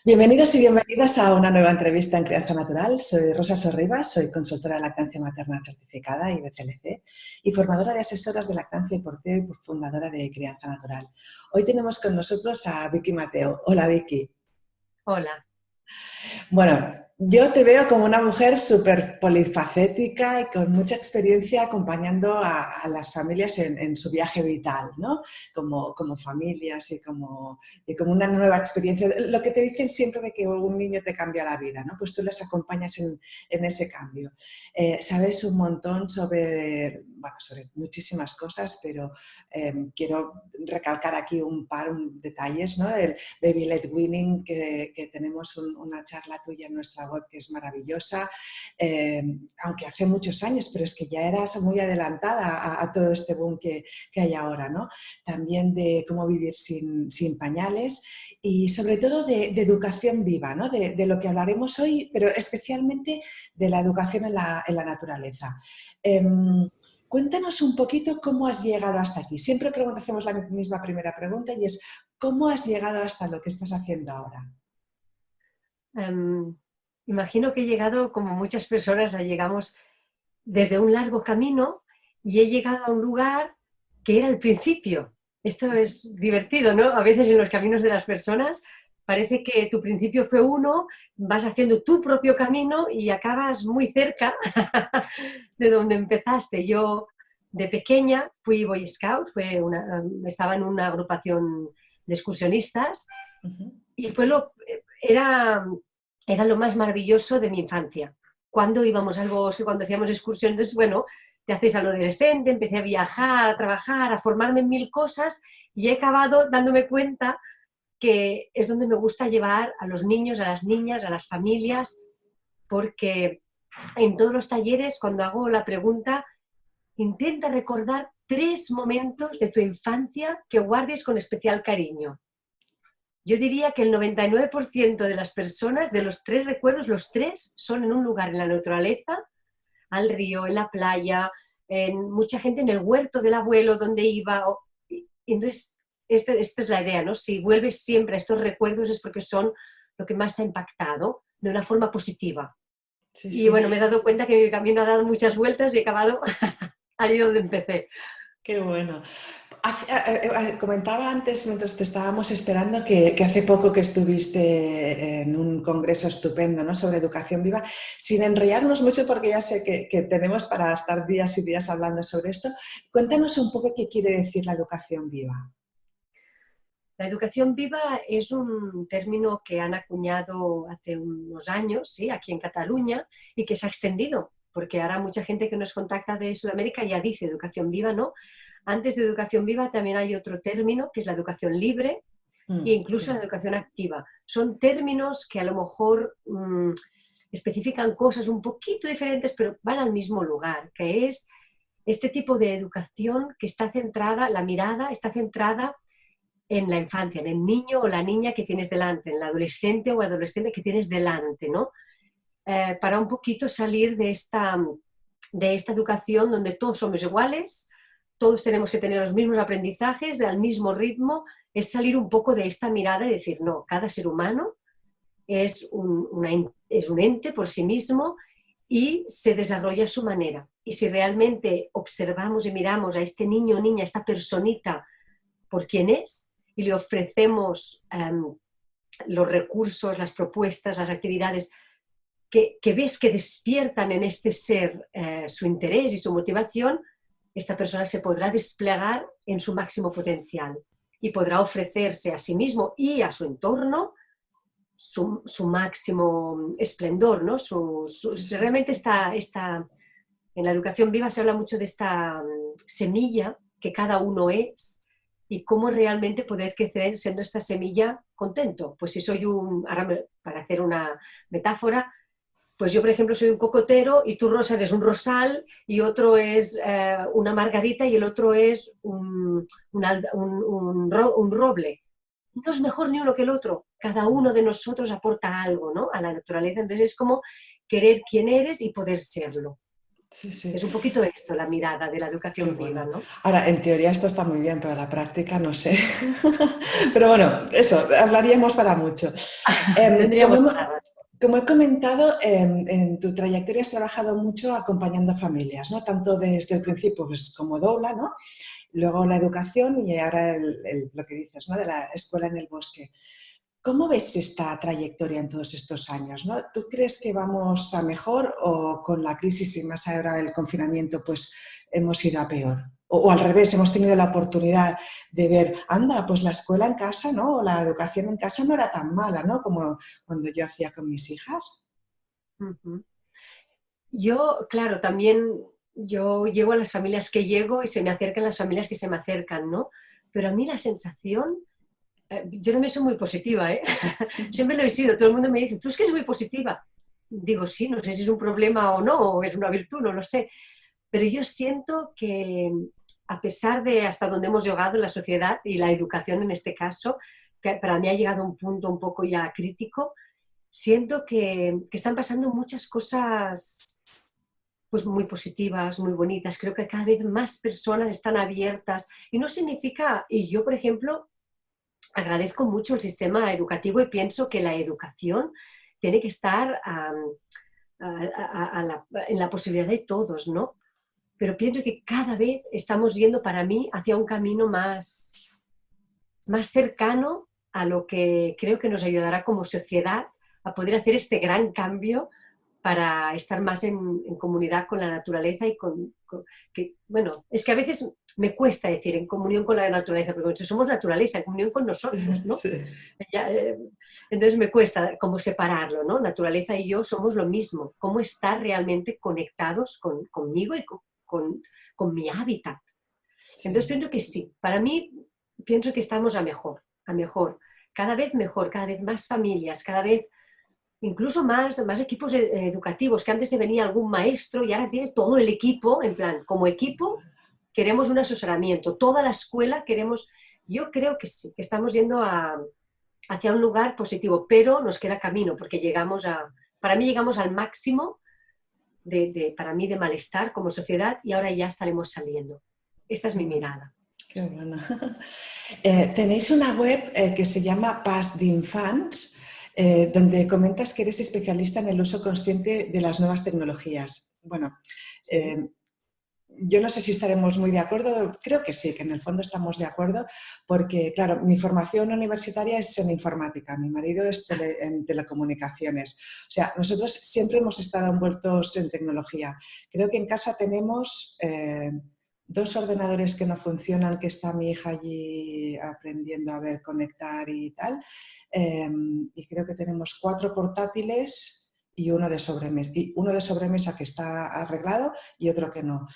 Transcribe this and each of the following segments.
Bienvenidos y bienvenidas a una nueva entrevista en Crianza Natural. Soy Rosa Sorribas, soy consultora de lactancia materna certificada IBCLC y formadora de asesoras de lactancia y porteo y fundadora de Crianza Natural. Hoy tenemos con nosotros a Vicky Mateo. Hola, Vicky. Hola. Bueno, yo te veo como una mujer súper polifacética y con mucha experiencia acompañando a las familias en su viaje vital, ¿no? Como familias y como una nueva experiencia. Lo que te dicen siempre de que un niño te cambia la vida, ¿no? Pues tú les acompañas en ese cambio. Sabes un montón sobre muchísimas cosas, pero quiero recalcar aquí un detalles, ¿no? Del Baby Led Weaning, que tenemos una charla tuya en nuestra web que es maravillosa, aunque hace muchos años, pero es que ya eras muy adelantada a todo este boom que hay ahora, ¿no? También de cómo vivir sin pañales y sobre todo de educación viva, ¿no? De lo que hablaremos hoy, pero especialmente de la educación en la naturaleza. Cuéntanos un poquito cómo has llegado hasta aquí. Siempre hacemos la misma primera pregunta y es ¿cómo has llegado hasta lo que estás haciendo ahora? Imagino que he llegado, como muchas personas, llegamos desde un largo camino y he llegado a un lugar que era el principio. Esto es divertido, ¿no? A veces en los caminos de las personas parece que tu principio fue uno, vas haciendo tu propio camino y acabas muy cerca de donde empezaste. Yo de pequeña fui Boy Scout, estaba en una agrupación de excursionistas y era lo más maravilloso de mi infancia. Cuando íbamos al bosque, cuando hacíamos excursiones, bueno, te haces adolescente, empecé a viajar, a trabajar, a formarme en mil cosas y he acabado dándome cuenta que es donde me gusta llevar a los niños, a las niñas, a las familias, porque en todos los talleres, cuando hago la pregunta, intenta recordar 3 momentos de tu infancia que guardes con especial cariño. Yo diría que el 99% de las personas, de los 3 recuerdos, los 3 son en un lugar en la naturaleza, al río, en la playa, mucha gente en el huerto del abuelo donde iba. Entonces, esta es la idea, ¿no? Si vuelves siempre a estos recuerdos es porque son lo que más te ha impactado de una forma positiva. Sí, Y sí. bueno, me he dado cuenta que mi camino ha dado muchas vueltas y he acabado ahí donde empecé. Qué bueno. Comentaba antes, mientras te estábamos esperando, que hace poco que estuviste en un congreso estupendo, ¿no? Sobre educación viva. Sin enrollarnos mucho, porque ya sé que tenemos para estar días y días hablando sobre esto, cuéntanos un poco qué quiere decir la educación viva. La educación viva es un término que han acuñado hace unos años, ¿sí? Aquí en Cataluña, y que se ha extendido, porque ahora mucha gente que nos contacta de Sudamérica ya dice educación viva, ¿no? Antes de educación viva también hay otro término, que es la educación libre e incluso la Sí. educación activa. Son términos que a lo mejor especifican cosas un poquito diferentes, pero van al mismo lugar, que es este tipo de educación que está centrada, la mirada está centrada en la infancia, en el niño o la niña que tienes delante, en el adolescente o adolescente que tienes delante, ¿no? Para un poquito salir de esta educación donde todos somos iguales, todos tenemos que tener los mismos aprendizajes, al mismo ritmo, es salir un poco de esta mirada y decir, no, cada ser humano es un ente por sí mismo y se desarrolla a su manera. Y si realmente observamos y miramos a este niño o niña, a esta personita, por quién es, y le ofrecemos los recursos, las propuestas, las actividades que ves que despiertan en este ser su interés y su motivación, esta persona se podrá desplegar en su máximo potencial y podrá ofrecerse a sí mismo y a su entorno su máximo esplendor, ¿no? Realmente en la educación viva se habla mucho de esta semilla que cada uno es y cómo realmente poder crecer siendo esta semilla contento. Pues si soy para hacer una metáfora, pues yo, por ejemplo, soy un cocotero y tú, Rosa, eres un rosal y otro es una margarita y el otro es un roble. No es mejor ni uno que el otro. Cada uno de nosotros aporta algo, ¿no? A la naturaleza. Entonces es como querer quién eres y poder serlo. Sí, sí. Es un poquito esto, la mirada de la Qué educación viva, bueno. ¿no? Ahora, en teoría esto está muy bien, pero en la práctica no sé. Pero bueno, eso, hablaríamos para mucho. Como Tendríamos para rato. como he comentado, en tu trayectoria has trabajado mucho acompañando familias, ¿no? Tanto desde el principio pues, como doula, ¿no? Luego la educación y ahora lo que dices, ¿no? De la escuela en el bosque. ¿Cómo ves esta trayectoria en todos estos años, ¿no? ¿Tú crees que vamos a mejor o con la crisis y más ahora el confinamiento pues hemos ido a peor? O al revés, hemos tenido la oportunidad de ver, anda, pues la escuela en casa, ¿no? O la educación en casa no era tan mala, ¿no? Como cuando yo hacía con mis hijas. Ujú. Yo, claro, también yo llego a las familias que llego y se me acercan las familias que se me acercan, ¿no? Pero a mí la sensación, yo también soy muy positiva, ¿eh? Siempre lo he sido, todo el mundo me dice, tú es que eres muy positiva. Digo, sí, no sé si es un problema o no, o es una virtud, no lo sé. Pero yo siento que a pesar de hasta dónde hemos llegado en la sociedad y la educación en este caso, que para mí ha llegado a un punto un poco ya crítico, siento que están pasando muchas cosas pues muy positivas, muy bonitas. Creo que cada vez más personas están abiertas y no significa, y yo por ejemplo agradezco mucho el sistema educativo y pienso que la educación tiene que estar en la posibilidad de todos, ¿no? Pero pienso que cada vez estamos yendo para mí hacia un camino más cercano a lo que creo que nos ayudará como sociedad a poder hacer este gran cambio para estar más en comunidad con la naturaleza y que, bueno, es que a veces me cuesta decir en comunión con la naturaleza, porque somos naturaleza, en comunión con nosotros, ¿no? Sí, Ya, entonces me cuesta como separarlo, ¿no? Naturaleza y yo somos lo mismo, cómo estar realmente conectados conmigo y con mi hábitat. Entonces sí. pienso que sí, para mí pienso que estamos a mejor, mejor, cada vez más familias, cada vez incluso más equipos educativos, que antes te venía algún maestro y ahora tiene todo el equipo, en plan, como equipo queremos un asesoramiento, toda la escuela queremos, yo creo que sí, que estamos yendo hacia un lugar positivo, pero nos queda camino porque para mí llegamos al máximo para mí de malestar como sociedad y ahora ya estaremos saliendo. Esta es Qué mi bueno. mirada. Qué Sí. bueno. Tenéis una web que se llama Pas d'Infants, donde comentas que eres especialista en el uso consciente de las nuevas tecnologías. Bueno, Sí. eh, yo no sé si estaremos muy de acuerdo, creo que sí, que en el fondo estamos de acuerdo, porque, claro, mi formación universitaria es en informática, mi marido es en telecomunicaciones. O sea, nosotros siempre hemos estado envueltos en tecnología. Creo que en casa tenemos dos ordenadores que no funcionan, que está mi hija allí aprendiendo a ver, conectar y tal. Y creo que tenemos 4 portátiles y uno de sobremesa que está arreglado y otro que no.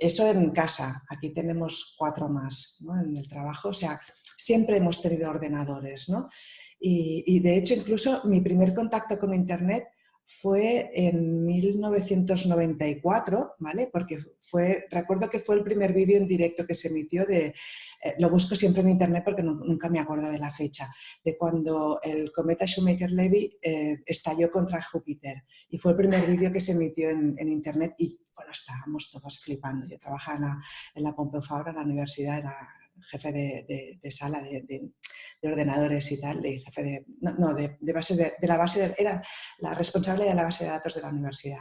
Eso en casa, aquí tenemos 4 más, ¿no? En el trabajo, o sea, siempre hemos tenido ordenadores, ¿no? Y de hecho, incluso mi primer contacto con Internet fue en 1994, ¿vale? Porque recuerdo que fue el primer vídeo en directo que se emitió lo busco siempre en Internet porque nunca me acuerdo de la fecha, de cuando el cometa Shoemaker-Levy estalló contra Júpiter. Y fue el primer vídeo que se emitió en Internet y bueno, estábamos todos flipando. Yo trabajaba en la Pompeu Fabra, en la universidad, era jefe de sala de ordenadores y tal, de jefe de base la base, era la responsable de la base de datos de la universidad.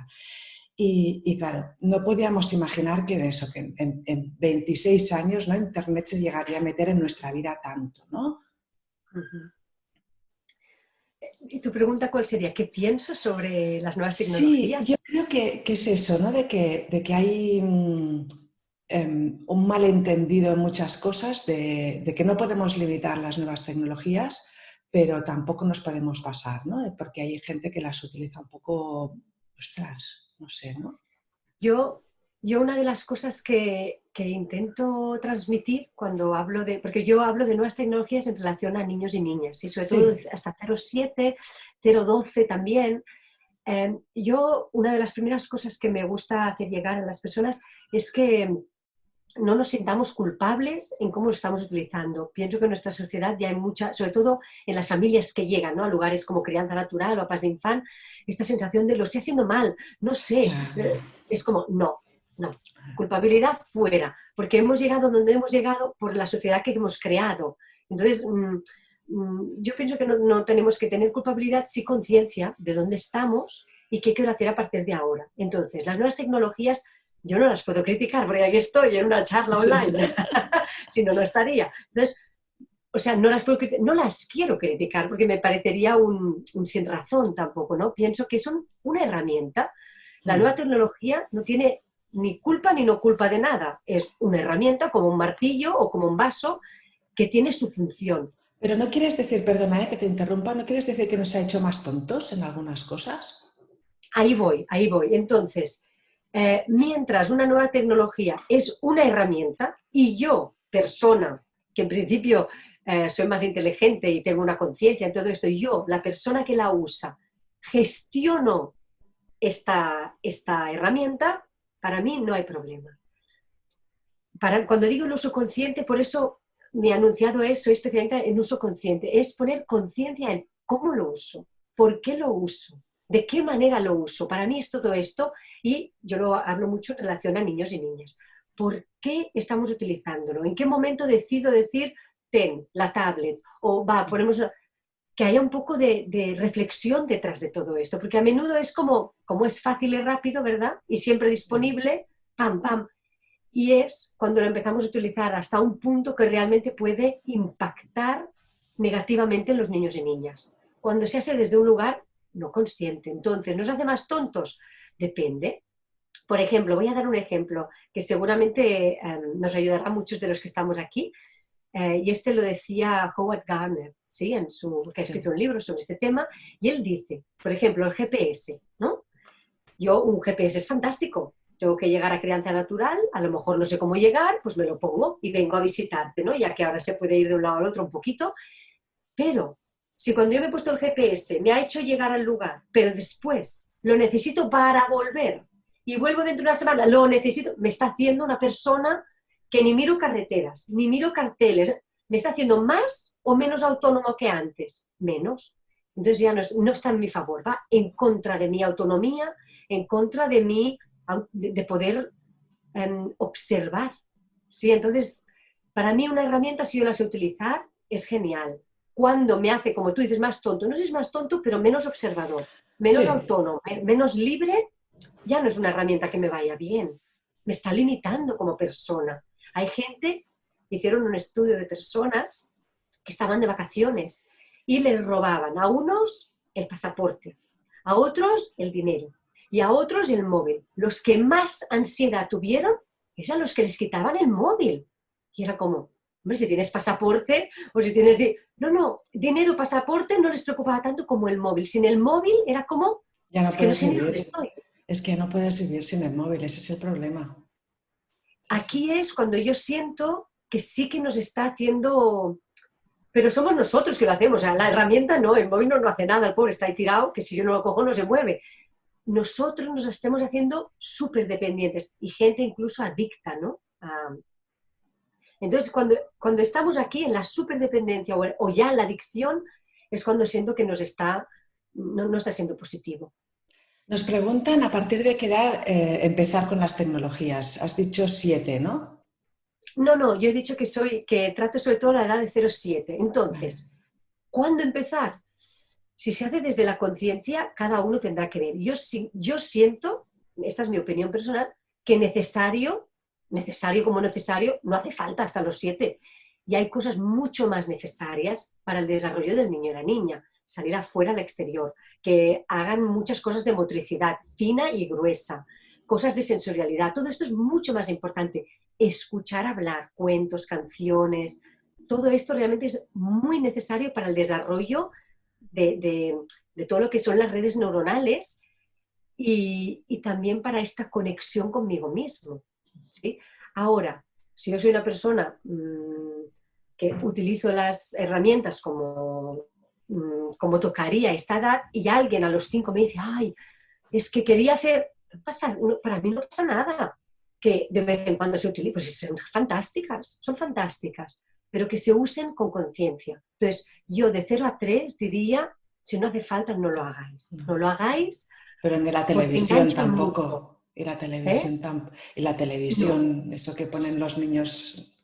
Y claro, no podíamos imaginar que en 26 años, ¿no? Internet se llegaría a meter en nuestra vida tanto, ¿no? Uh-huh. ¿Y tu pregunta cuál sería? ¿Qué pienso sobre las nuevas Sí, yo tecnologías? creo que es eso, ¿no? De que hay un malentendido en muchas cosas, de que no podemos limitar las nuevas tecnologías, pero tampoco nos podemos pasar, ¿no? Porque hay gente que las utiliza un poco, ostras, no sé, ¿no? Yo, yo una de las cosas que intento transmitir cuando hablo porque yo hablo de nuevas tecnologías en relación a niños y niñas, y sobre todo Sí, hasta 0,7, 0,12 también. Una de las primeras cosas que me gusta hacer llegar a las personas es que no nos sintamos culpables en cómo lo estamos utilizando. Pienso que en nuestra sociedad ya hay mucha, sobre todo en las familias que llegan, ¿no?, a lugares como crianza natural o papás de infant, esta sensación de lo estoy haciendo mal, no sé, es como, no, no, culpabilidad fuera, porque hemos llegado donde hemos llegado por la sociedad que hemos creado. Entonces, yo pienso que no tenemos que tener culpabilidad, sí conciencia de dónde estamos y qué quiero hacer a partir de ahora. Entonces, las nuevas tecnologías yo no las puedo criticar, porque aquí estoy en una charla online, si no, no estaría. Entonces, o sea, no las puedo criticar, no las quiero criticar, porque me parecería un sin razón tampoco, ¿no? Pienso que son una herramienta. La nueva tecnología no tiene ni culpa ni no culpa de nada. Es una herramienta como un martillo o como un vaso que tiene su función. Pero no quieres decir, perdona, que te interrumpa, ¿no quieres decir que nos ha hecho más tontos en algunas cosas? Ahí voy, ahí voy. Entonces, mientras una nueva tecnología es una herramienta y yo, persona, que en principio soy más inteligente y tengo una conciencia en todo esto, y yo, la persona que la usa, gestiono esta herramienta, para mí no hay problema. Cuando digo el uso consciente, por eso me he anunciado eso, soy especialista en uso consciente, es poner conciencia en cómo lo uso, por qué lo uso, de qué manera lo uso. Para mí es todo esto, y yo lo hablo mucho en relación a niños y niñas. ¿Por qué estamos utilizándolo? ¿En qué momento decido decir, ten la tablet? O ponemos... Que haya un poco de reflexión detrás de todo esto, porque a menudo es como es fácil y rápido, ¿verdad? Y siempre disponible, pam, pam. Y es cuando lo empezamos a utilizar hasta un punto que realmente puede impactar negativamente en los niños y niñas. Cuando se hace desde un lugar no consciente. Entonces, ¿nos hace más tontos? Depende. Por ejemplo, voy a dar un ejemplo que seguramente nos ayudará a muchos de los que estamos aquí. Y este lo decía Howard Gardner, ¿sí? Que ha escrito un libro sobre este tema, y él dice, por ejemplo, el GPS, ¿no? Un GPS es fantástico, tengo que llegar a crianza natural, a lo mejor no sé cómo llegar, pues me lo pongo y vengo a visitarte, ¿no? Ya que ahora se puede ir de un lado al otro un poquito, pero si cuando yo me he puesto el GPS me ha hecho llegar al lugar, pero después lo necesito para volver y vuelvo dentro de una semana, lo necesito, me está haciendo una persona que ni miro carreteras, ni miro carteles, me está haciendo más o menos autónomo que antes, menos. Entonces ya no está en mi favor, va en contra de mi autonomía, en contra de poder observar. ¿Sí? Entonces, para mí una herramienta, si yo la sé utilizar, es genial. Cuando me hace, como tú dices, más tonto, no sé si es más tonto, pero menos observador, menos autónomo, menos libre, ya no es una herramienta que me vaya bien. Me está limitando como persona. Hay gente, hicieron un estudio de personas que estaban de vacaciones y les robaban a unos el pasaporte, a otros el dinero y a otros el móvil. Los que más ansiedad tuvieron eran los que les quitaban el móvil. Y era como, hombre, si tienes pasaporte o si tienes... No, dinero, pasaporte no les preocupaba tanto como el móvil. Sin el móvil era como, ya no es que no puedes sé ni dónde vivir. estoy. Es que no puedes vivir sin el móvil, ese es el problema. Aquí es cuando yo siento que sí que nos está haciendo... Pero somos nosotros que lo hacemos, o sea, la herramienta no, el móvil no hace nada, el pobre está ahí tirado, que si yo no lo cojo no se mueve. Nosotros nos estamos haciendo súper dependientes y gente incluso adicta, ¿no? Entonces, cuando estamos aquí en la superdependencia o ya en la adicción, es cuando siento que no está siendo positivo. Nos preguntan a partir de qué edad empezar con las tecnologías. Has dicho 7, ¿no? No, yo he dicho que trato sobre todo la edad de 0-7. Entonces, ¿cuándo empezar? Si se hace desde la conciencia, cada uno tendrá que ver. Yo siento, esta es mi opinión personal, que necesario como necesario, no hace falta hasta los 7. Y hay cosas mucho más necesarias para el desarrollo del niño y la niña. Salir afuera al exterior, que hagan muchas cosas de motricidad fina y gruesa, cosas de sensorialidad. Todo esto es mucho más importante. Escuchar hablar, cuentos, canciones, todo esto realmente es muy necesario para el desarrollo de todo lo que son las redes neuronales y también para esta conexión conmigo mismo, ¿sí? Ahora, si yo soy una persona que utilizo las herramientas como tocaría esta edad y alguien a los 5 me dice, ay, es que quería hacer, para mí no pasa nada. que de vez en cuando se utilicen, pues son fantásticas, pero que se usen con conciencia. Entonces, yo de 0 a 3 diría, si no hace falta, no lo hagáis. No lo hagáis Pero en la porque televisión enganchan mucho. tampoco. Y la ¿Eh? televisión, y la No. televisión, eso que ponen los niños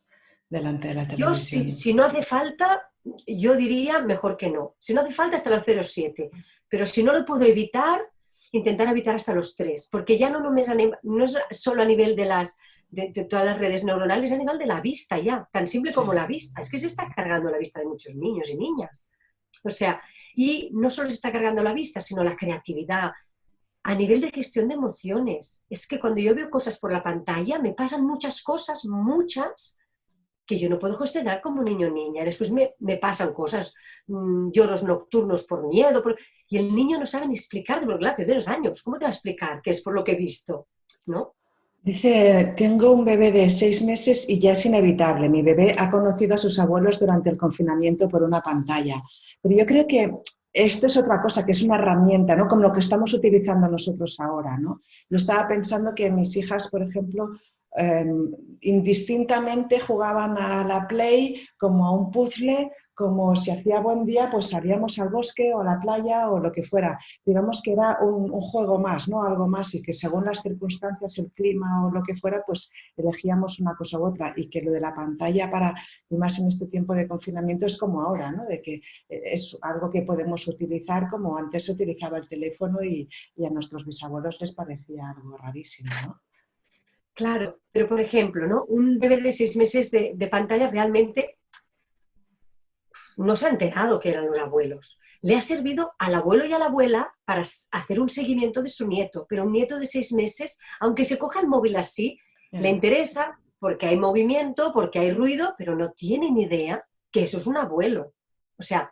delante de la Yo, televisión. si no hace falta, yo diría mejor que no. Si no hace falta, hasta los 0,7. Pero si no lo puedo evitar, intentar evitar hasta los 3. Porque ya no es solo a nivel de todas las redes neuronales, a nivel de la vista ya. Tan simple Sí. como la vista. Es que se está cargando la vista de muchos niños y niñas. O sea, y no solo se está cargando la vista, sino la creatividad. A nivel de gestión de emociones. Es que cuando yo veo cosas por la pantalla, me pasan muchas cosas, muchas, que yo no puedo gestionar como niño o niña. Después me pasan cosas, lloros nocturnos por miedo, y el niño no sabe ni explicarte, porque claro, tiene 2 años, ¿cómo te va a explicar qué es por lo que he visto? ¿No? Dice, tengo un bebé de 6 meses y ya es inevitable. Mi bebé ha conocido a sus abuelos durante el confinamiento por una pantalla. Pero yo creo que esto es otra cosa, que es una herramienta, ¿no? Como lo que estamos utilizando nosotros ahora, ¿no? Yo estaba pensando que mis hijas, por ejemplo, eh, indistintamente jugaban a la Play como a un puzzle, como si hacía buen día, pues salíamos al bosque o a la playa o lo que fuera. Digamos que era un juego más, ¿no? Algo más, y que según las circunstancias, el clima o lo que fuera, pues elegíamos una cosa u otra, y que lo de la pantalla y más en este tiempo de confinamiento, es como ahora, ¿no? De que es algo que podemos utilizar como antes se utilizaba el teléfono, y a nuestros bisabuelos les parecía algo rarísimo, ¿no? Claro, pero por ejemplo, ¿no? Un bebé de 6 meses de pantalla realmente no se ha enterado que eran los abuelos. Le ha servido al abuelo y a la abuela para hacer un seguimiento de su nieto, pero un nieto de 6 meses, aunque se coja el móvil así, le interesa porque hay movimiento, porque hay ruido, pero no tiene ni idea que eso es un abuelo. O sea,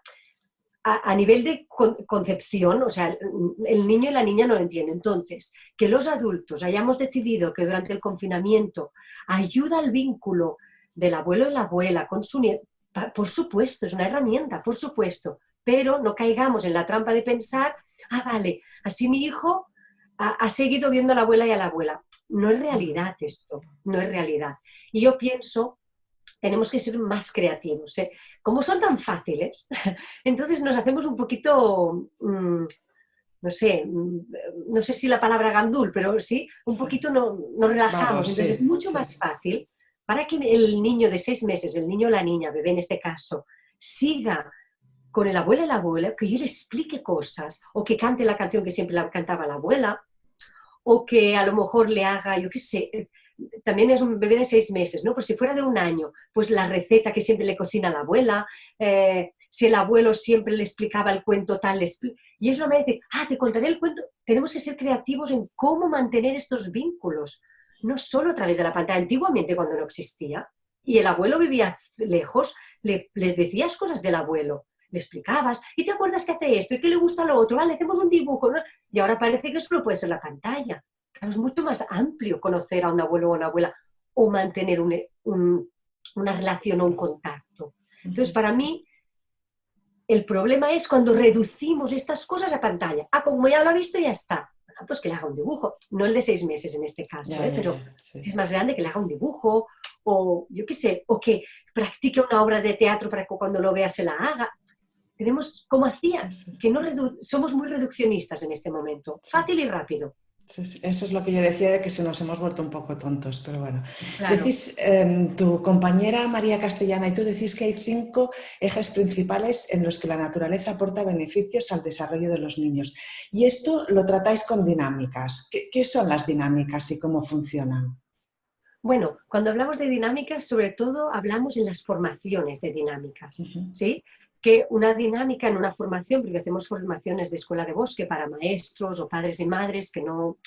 a nivel de concepción, o sea, el niño y la niña no lo entienden. Entonces, que los adultos hayamos decidido que durante el confinamiento ayuda al vínculo del abuelo y la abuela con su nieto, por supuesto, es una herramienta, por supuesto, pero no caigamos en la trampa de pensar, vale, así mi hijo ha seguido viendo a la abuela y a la abuela. No es realidad esto, no es realidad. Y yo pienso, tenemos que ser más creativos, ¿eh? Como son tan fáciles, entonces nos hacemos un poquito, no sé, no sé si la palabra gandul, pero sí, un poquito nos relajamos. Vamos, Entonces es sí, mucho sí. más fácil para que el niño de 6 meses, el niño o la niña, bebé en este caso, siga con el abuelo y la abuela, que yo le explique cosas, o que cante la canción que siempre la cantaba la abuela, o que a lo mejor le haga, yo qué sé, también es un bebé de 6 meses, ¿no? Pues si fuera de 1 año, pues la receta que siempre le cocina la abuela, si el abuelo siempre le explicaba el cuento tal, y eso me dice, te contaré el cuento. Tenemos que ser creativos en cómo mantener estos vínculos, no solo a través de la pantalla. Antiguamente, cuando no existía, y el abuelo vivía lejos, les decías cosas del abuelo, le explicabas, y te acuerdas que hace esto, y que le gusta lo otro, vale, hacemos un dibujo, ¿no? Y ahora parece que solo puede ser la pantalla. Claro, es mucho más amplio conocer a un abuelo o una abuela, o mantener una relación o un contacto. Entonces, para mí, el problema es cuando reducimos estas cosas a pantalla. Como ya lo ha visto, ya está. Bueno, pues que le haga un dibujo. No el de 6 meses en este caso, Ya, ya, pero ya, sí. si es más grande, que le haga un dibujo, o yo qué sé, o que practique una obra de teatro para que cuando lo vea se la haga. Tenemos, como hacías, Sí, sí. que no somos muy reduccionistas en este momento. Fácil y rápido. Sí, sí. Eso es lo que yo decía, de que se nos hemos vuelto un poco tontos, pero bueno. Claro. Decís, tu compañera María Castellana y tú decís que hay 5 ejes principales en los que la naturaleza aporta beneficios al desarrollo de los niños. Y esto lo tratáis con dinámicas. ¿Qué son las dinámicas y cómo funcionan? Bueno, cuando hablamos de dinámicas, sobre todo hablamos en las formaciones de dinámicas, Uh-huh. ¿sí? Que una dinámica en una formación, porque hacemos formaciones de escuela de bosque para maestros o padres y madres que no,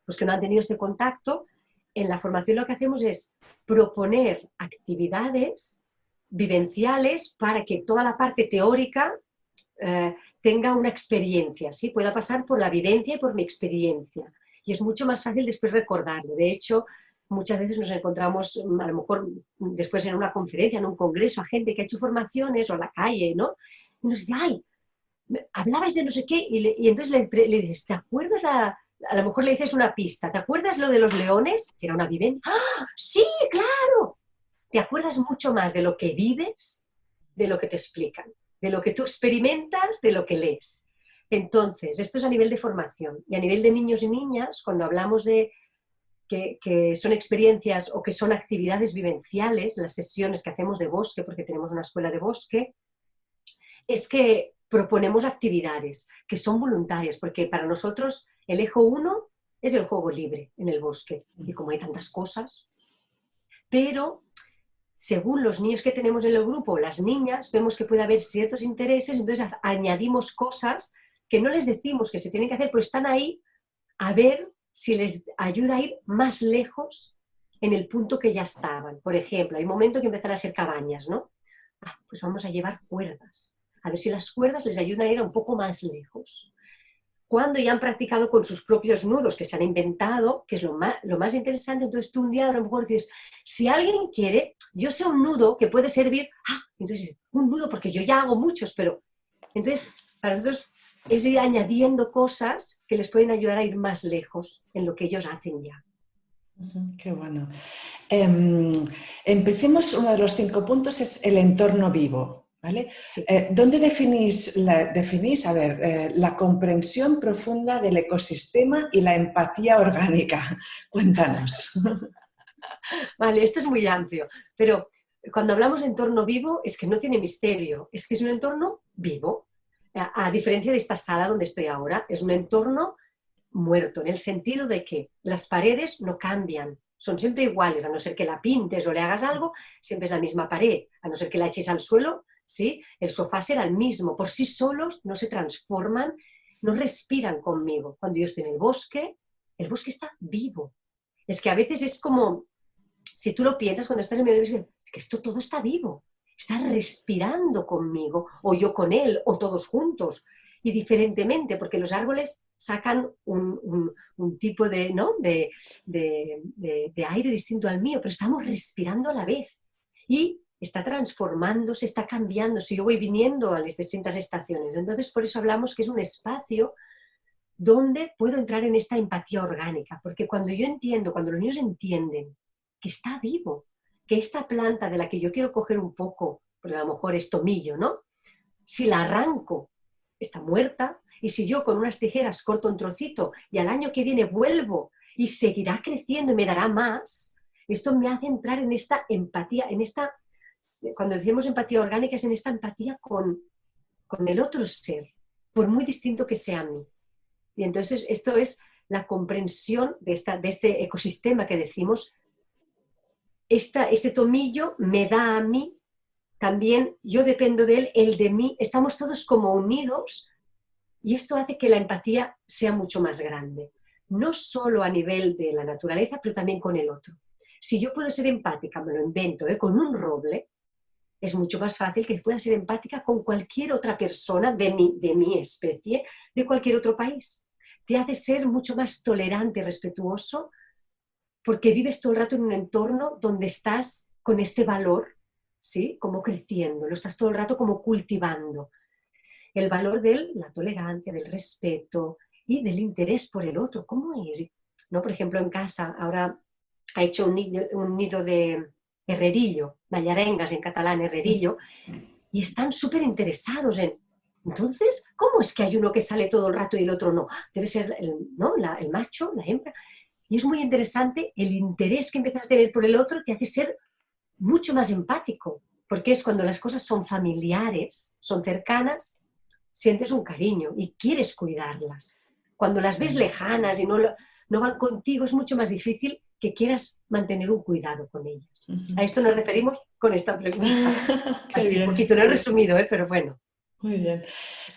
pues que no han tenido este contacto, en la formación lo que hacemos es proponer actividades vivenciales para que toda la parte teórica tenga una experiencia, ¿sí? Pueda pasar por la vivencia y por mi experiencia. Y es mucho más fácil después recordarlo. De hecho, muchas veces nos encontramos, a lo mejor después en una conferencia, en un congreso, a gente que ha hecho formaciones o a la calle, ¿no? Y nos dice, hablabais de no sé qué, y entonces le dices, ¿te acuerdas a lo mejor le dices una pista. ¿Te acuerdas lo de los leones? Que era una vivencia. ¡Ah! Sí, claro. Te acuerdas mucho más de lo que vives, de lo que te explican, de lo que tú experimentas, de lo que lees. Entonces, esto es a nivel de formación. Y a nivel de niños y niñas, cuando hablamos de que son experiencias o que son actividades vivenciales, las sesiones que hacemos de bosque, porque tenemos una escuela de bosque, es que proponemos actividades que son voluntarias, porque para nosotros el eje 1 es el juego libre en el bosque, y como hay tantas cosas, pero según los niños que tenemos en el grupo, las niñas, vemos que puede haber ciertos intereses, entonces añadimos cosas que no les decimos que se tienen que hacer, pero están ahí a ver si les ayuda a ir más lejos en el punto que ya estaban. Por ejemplo, hay un momento que empiezan a ser cabañas, ¿no? Pues vamos a llevar cuerdas, a ver si las cuerdas les ayudan a ir un poco más lejos. Cuando ya han practicado con sus propios nudos que se han inventado, que es lo más interesante, entonces tú un día a lo mejor dices, si alguien quiere, yo sé un nudo que puede servir, entonces un nudo porque yo ya hago muchos, pero entonces para nosotros es ir añadiendo cosas que les pueden ayudar a ir más lejos en lo que ellos hacen ya. Qué bueno. Empecemos, uno de los 5 puntos es el entorno vivo. ¿Vale? Sí. ¿Dónde definís la comprensión profunda del ecosistema y la empatía orgánica? Cuéntanos. Vale, esto es muy amplio, pero cuando hablamos de entorno vivo es que no tiene misterio, es que es un entorno vivo. A diferencia de esta sala donde estoy ahora, es un entorno muerto, en el sentido de que las paredes no cambian, son siempre iguales, a no ser que la pintes o le hagas algo, siempre es la misma pared, a no ser que la eches al suelo, ¿sí? El sofá será el mismo, por sí solos no se transforman, no respiran conmigo. Cuando yo estoy en el bosque está vivo. Es que a veces es como, si tú lo piensas cuando estás en medio del bosque, que esto todo está vivo, está respirando conmigo, o yo con él, o todos juntos, y diferentemente, porque los árboles sacan un tipo de, ¿no? de aire distinto al mío, pero estamos respirando a la vez. Y está transformándose, está cambiando, si yo voy viniendo a las distintas estaciones. Entonces, por eso hablamos que es un espacio donde puedo entrar en esta empatía orgánica, porque cuando yo entiendo, cuando los niños entienden que está vivo, que esta planta de la que yo quiero coger un poco, porque a lo mejor es tomillo, ¿no? Si la arranco, está muerta, y si yo con unas tijeras corto un trocito y al año que viene vuelvo y seguirá creciendo y me dará más, esto me hace entrar en esta empatía, en esta, cuando decimos empatía orgánica, es en esta empatía con el otro ser, por muy distinto que sea a mí. Y entonces esto es la comprensión de este ecosistema que decimos, este tomillo me da a mí, también yo dependo de él de mí, estamos todos como unidos y esto hace que la empatía sea mucho más grande, no solo a nivel de la naturaleza, pero también con el otro. Si yo puedo ser empática, me lo invento, con un roble, es mucho más fácil que pueda ser empática con cualquier otra persona de mi especie, de cualquier otro país. Te hace ser mucho más tolerante y respetuoso porque vives todo el rato en un entorno donde estás con este valor, ¿sí? Como creciendo, lo estás todo el rato como cultivando. El valor de la tolerancia, del respeto y del interés por el otro. ¿Cómo es? ¿No? Por ejemplo, en casa ahora ha hecho un nido de herrerillo, ballarengas en catalán, herrerillo, y están súper interesados en, entonces, ¿cómo es que hay uno que sale todo el rato y el otro no? Debe ser el macho, la hembra. Y es muy interesante el interés que empiezas a tener por el otro, te hace ser mucho más empático, porque es cuando las cosas son familiares, son cercanas, sientes un cariño y quieres cuidarlas. Cuando las ves lejanas y no van contigo, es mucho más difícil que quieras mantener un cuidado con ellas. A esto nos referimos con esta pregunta. Así un poquito, lo he resumido, pero bueno. Muy bien.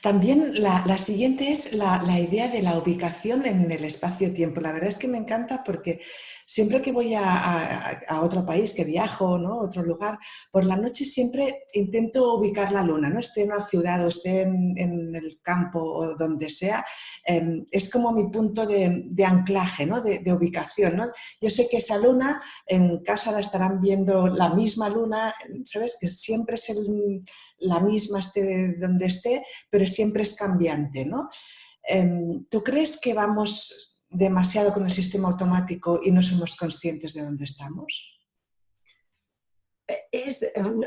También la siguiente es la idea de la ubicación en el espacio-tiempo. La verdad es que me encanta porque siempre que voy a otro país, que viajo, ¿no? A otro lugar, por la noche siempre intento ubicar la luna, ¿no? Esté en una ciudad o esté en el campo o donde sea, es como mi punto de anclaje, ¿no? De ubicación, ¿no? Yo sé que esa luna en casa la estarán viendo la misma luna, ¿sabes? Que siempre es la misma esté donde esté, pero siempre es cambiante, ¿no? ¿Tú crees que vamos demasiado con el sistema automático y no somos conscientes de dónde estamos?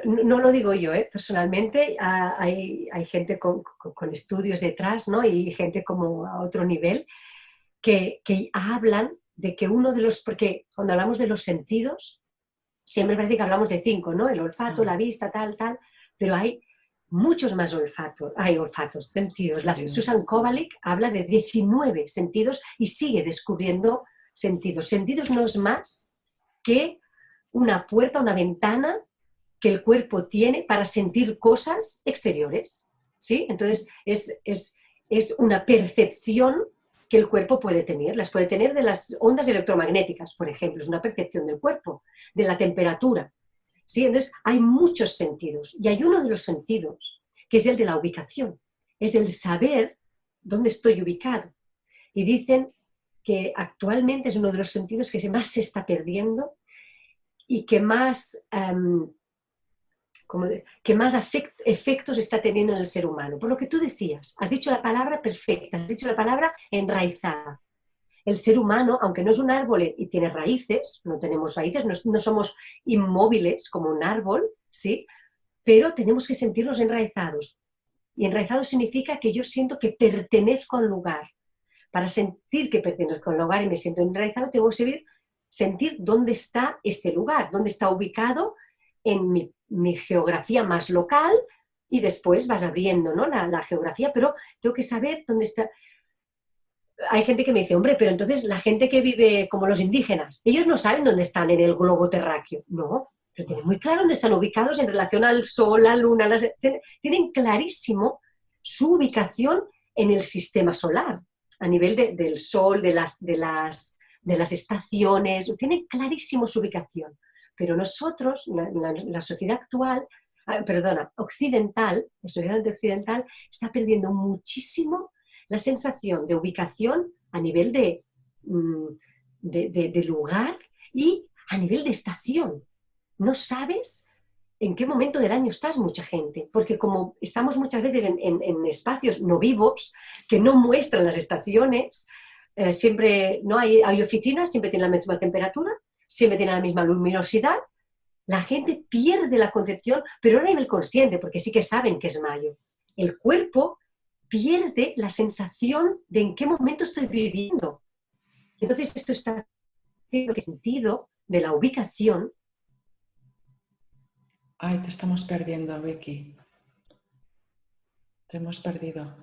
No lo digo yo, personalmente hay gente con estudios detrás, ¿no? Y gente como a otro nivel que hablan de que uno de los, porque cuando hablamos de los sentidos, siempre parece que hablamos de 5, ¿no? El olfato, la vista, tal, pero hay muchos más sentidos. Sentidos. Susan Kovalik habla de 19 sentidos y sigue descubriendo sentidos. Sentidos no es más que una puerta, una ventana que el cuerpo tiene para sentir cosas exteriores, ¿sí? Entonces es una percepción que el cuerpo puede tener. Las puede tener de las ondas electromagnéticas, por ejemplo, es una percepción del cuerpo, de la temperatura, ¿sí? Entonces hay muchos sentidos y hay uno de los sentidos que es el de la ubicación, es del saber dónde estoy ubicado. Y dicen que actualmente es uno de los sentidos que más se está perdiendo y que más efectos está teniendo en el ser humano. Por lo que tú decías, has dicho la palabra perfecta, has dicho la palabra enraizada. El ser humano, aunque no es un árbol y tiene raíces, no tenemos raíces, no somos inmóviles como un árbol, ¿sí? Pero tenemos que sentirnos enraizados. Y enraizado significa que yo siento que pertenezco a un lugar. Para sentir que pertenezco a un lugar y me siento enraizado, tengo que sentir dónde está este lugar, dónde está ubicado en mi geografía más local, y después vas abriendo, ¿no? la geografía, pero tengo que saber dónde está. Hay gente que me dice, hombre, pero entonces la gente que vive como los indígenas, ellos no saben dónde están en el globo terráqueo. No, pero tienen muy claro dónde están ubicados en relación al sol, la luna, tienen clarísimo su ubicación en el sistema solar, a nivel del sol, de las estaciones, tienen clarísimo su ubicación. Pero nosotros, la sociedad actual, occidental, la sociedad occidental está perdiendo muchísimo la sensación de ubicación a nivel de lugar y a nivel de estación. No sabes en qué momento del año estás, mucha gente, porque como estamos muchas veces en espacios no vivos que no muestran las estaciones, siempre no hay oficinas, siempre tienen la misma temperatura, siempre tienen la misma luminosidad, la gente pierde la concepción, pero no a nivel consciente, porque sí que saben que es mayo. El cuerpo pierde la sensación de en qué momento estoy viviendo. Entonces esto está haciendo que el sentido de la ubicación. Ay, te estamos perdiendo, Becky. Te hemos perdido.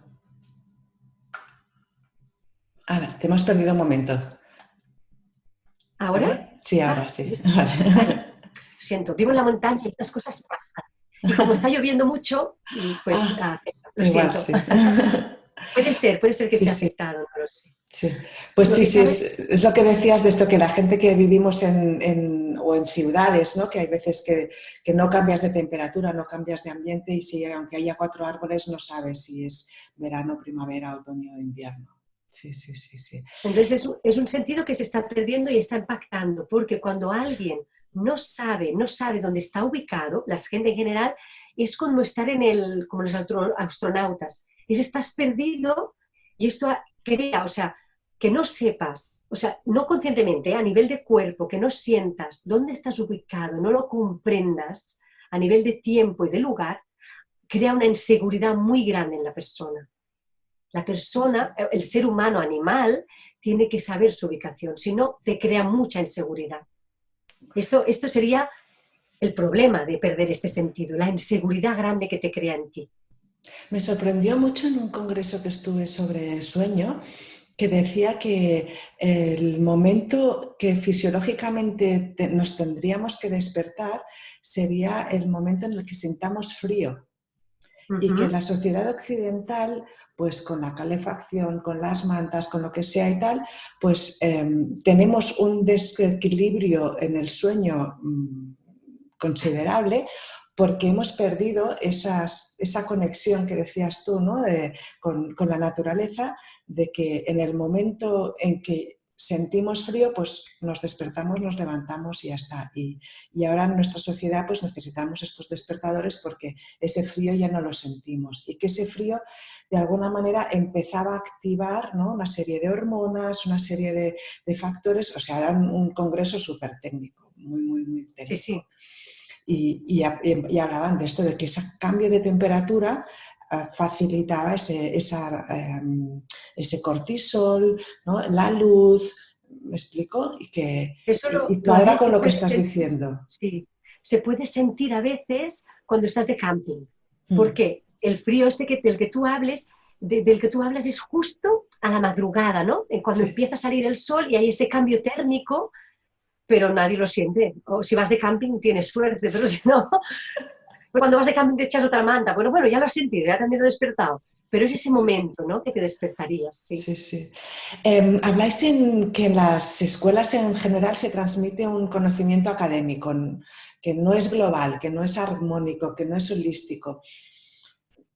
Ahora, te hemos perdido un momento. ¿Ahora? Sí, ahora sí. Vale. Siento, vivo en la montaña y estas cosas pasan. Y como está lloviendo mucho, pues lo igual, siento. Sí. Puede ser que Sí, esté sí. afectado, no lo sé. Sí. Pues Lo sí, que sí, sabes, es lo que decías de esto, que la gente que vivimos o en ciudades, ¿no? Que hay veces que no cambias de temperatura, no cambias de ambiente, y si aunque haya 4 árboles no sabes si es verano, primavera, otoño o invierno. Sí, sí, sí, sí. entonces es un sentido que se está perdiendo y está impactando, porque cuando alguien no sabe dónde está ubicado, la gente en general, es como estar como los astronautas. Estás perdido y esto crea, o sea, que no sepas, o sea, no conscientemente, a nivel de cuerpo, que no sientas dónde estás ubicado, no lo comprendas a nivel de tiempo y de lugar, crea una inseguridad muy grande en la persona. La persona, el ser humano animal, tiene que saber su ubicación, si no, te crea mucha inseguridad. Esto sería el problema de perder este sentido, la inseguridad grande que te crea en ti. Me sorprendió mucho en un congreso que estuve sobre sueño, que decía que el momento que fisiológicamente nos tendríamos que despertar sería el momento en el que sintamos frío. Y que la sociedad occidental, pues con la calefacción, con las mantas, con lo que sea y tal, pues tenemos un desequilibrio en el sueño considerable, porque hemos perdido esa conexión que decías tú, ¿no? con la naturaleza, de que en el momento en que sentimos frío, pues nos despertamos, nos levantamos y ya está. Y ahora en nuestra sociedad pues necesitamos estos despertadores porque ese frío ya no lo sentimos y que ese frío de alguna manera empezaba a activar, ¿no?, una serie de hormonas, una serie de factores, o sea, era un congreso súper técnico, muy Sí, técnico. sí. Y hablaban de esto, de que ese cambio de temperatura facilitaba ese cortisol, ¿no?, la luz, ¿me explico? Eso Y todavía cuadra con se lo que puede estás sentir, diciendo. sí, se puede sentir a veces cuando estás de camping, Mm. porque el frío este del que tú hablas es justo a la madrugada, ¿no? Cuando Sí. empieza a salir el sol y hay ese cambio térmico, pero nadie lo siente. O si vas de camping tienes suerte, pero si no, cuando vas de camping te echas otra manta. Bueno, ya lo has sentido, ya también te he despertado. Pero es Sí, ese momento, ¿no?, que te despertarías, sí. sí, sí. Habláis que en las escuelas en general se transmite un conocimiento académico, que no es global, que no es armónico, que no es holístico.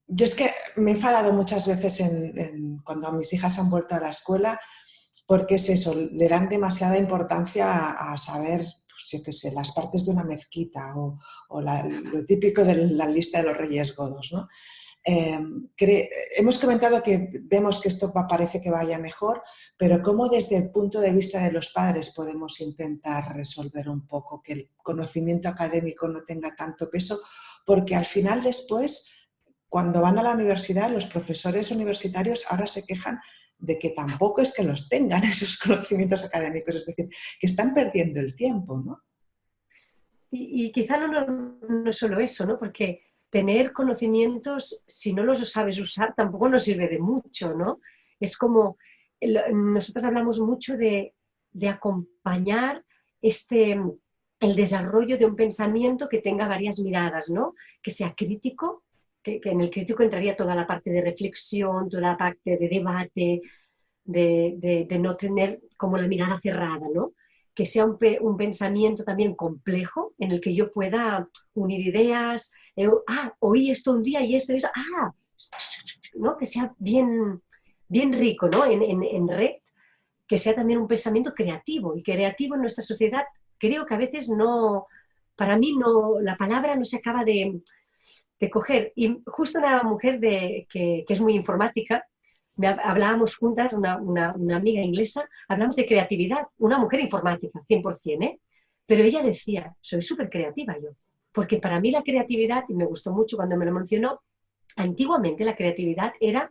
Yo es que me he enfadado muchas veces cuando mis hijas han vuelto a la escuela, porque es eso, le dan demasiada importancia a saber, pues yo qué sé, las partes de una mezquita o lo típico de la lista de los Reyes Godos, ¿no? Eh, Hemos comentado que vemos que esto parece que vaya mejor, pero ¿cómo desde el punto de vista de los padres podemos intentar resolver un poco que el conocimiento académico no tenga tanto peso? Porque al final después, cuando van a la universidad, los profesores universitarios ahora se quejan de que tampoco es que los tengan esos conocimientos académicos, es decir, que están perdiendo el tiempo, ¿no? Y quizá no es solo eso, ¿no? Porque tener conocimientos, si no los sabes usar, tampoco nos sirve de mucho, ¿no? Es como, nosotros hablamos mucho de acompañar el desarrollo de un pensamiento que tenga varias miradas, ¿no? Que sea crítico, que en el crítico entraría toda la parte de reflexión, toda la parte de debate, de no tener como la mirada cerrada, ¿no? Que sea un pensamiento también complejo en el que yo pueda unir ideas, oí esto un día y esto, ¿no? Que sea bien rico, ¿no? En red, que sea también un pensamiento creativo, y creativo en nuestra sociedad creo que a veces no, para mí no, la palabra no se acaba de coger. Y justo una mujer que es muy informática, hablábamos juntas, una amiga inglesa, hablamos de creatividad, una mujer informática, 100%, ¿eh? Pero ella decía, soy súper creativa yo, porque para mí la creatividad, y me gustó mucho cuando me lo mencionó, antiguamente la creatividad era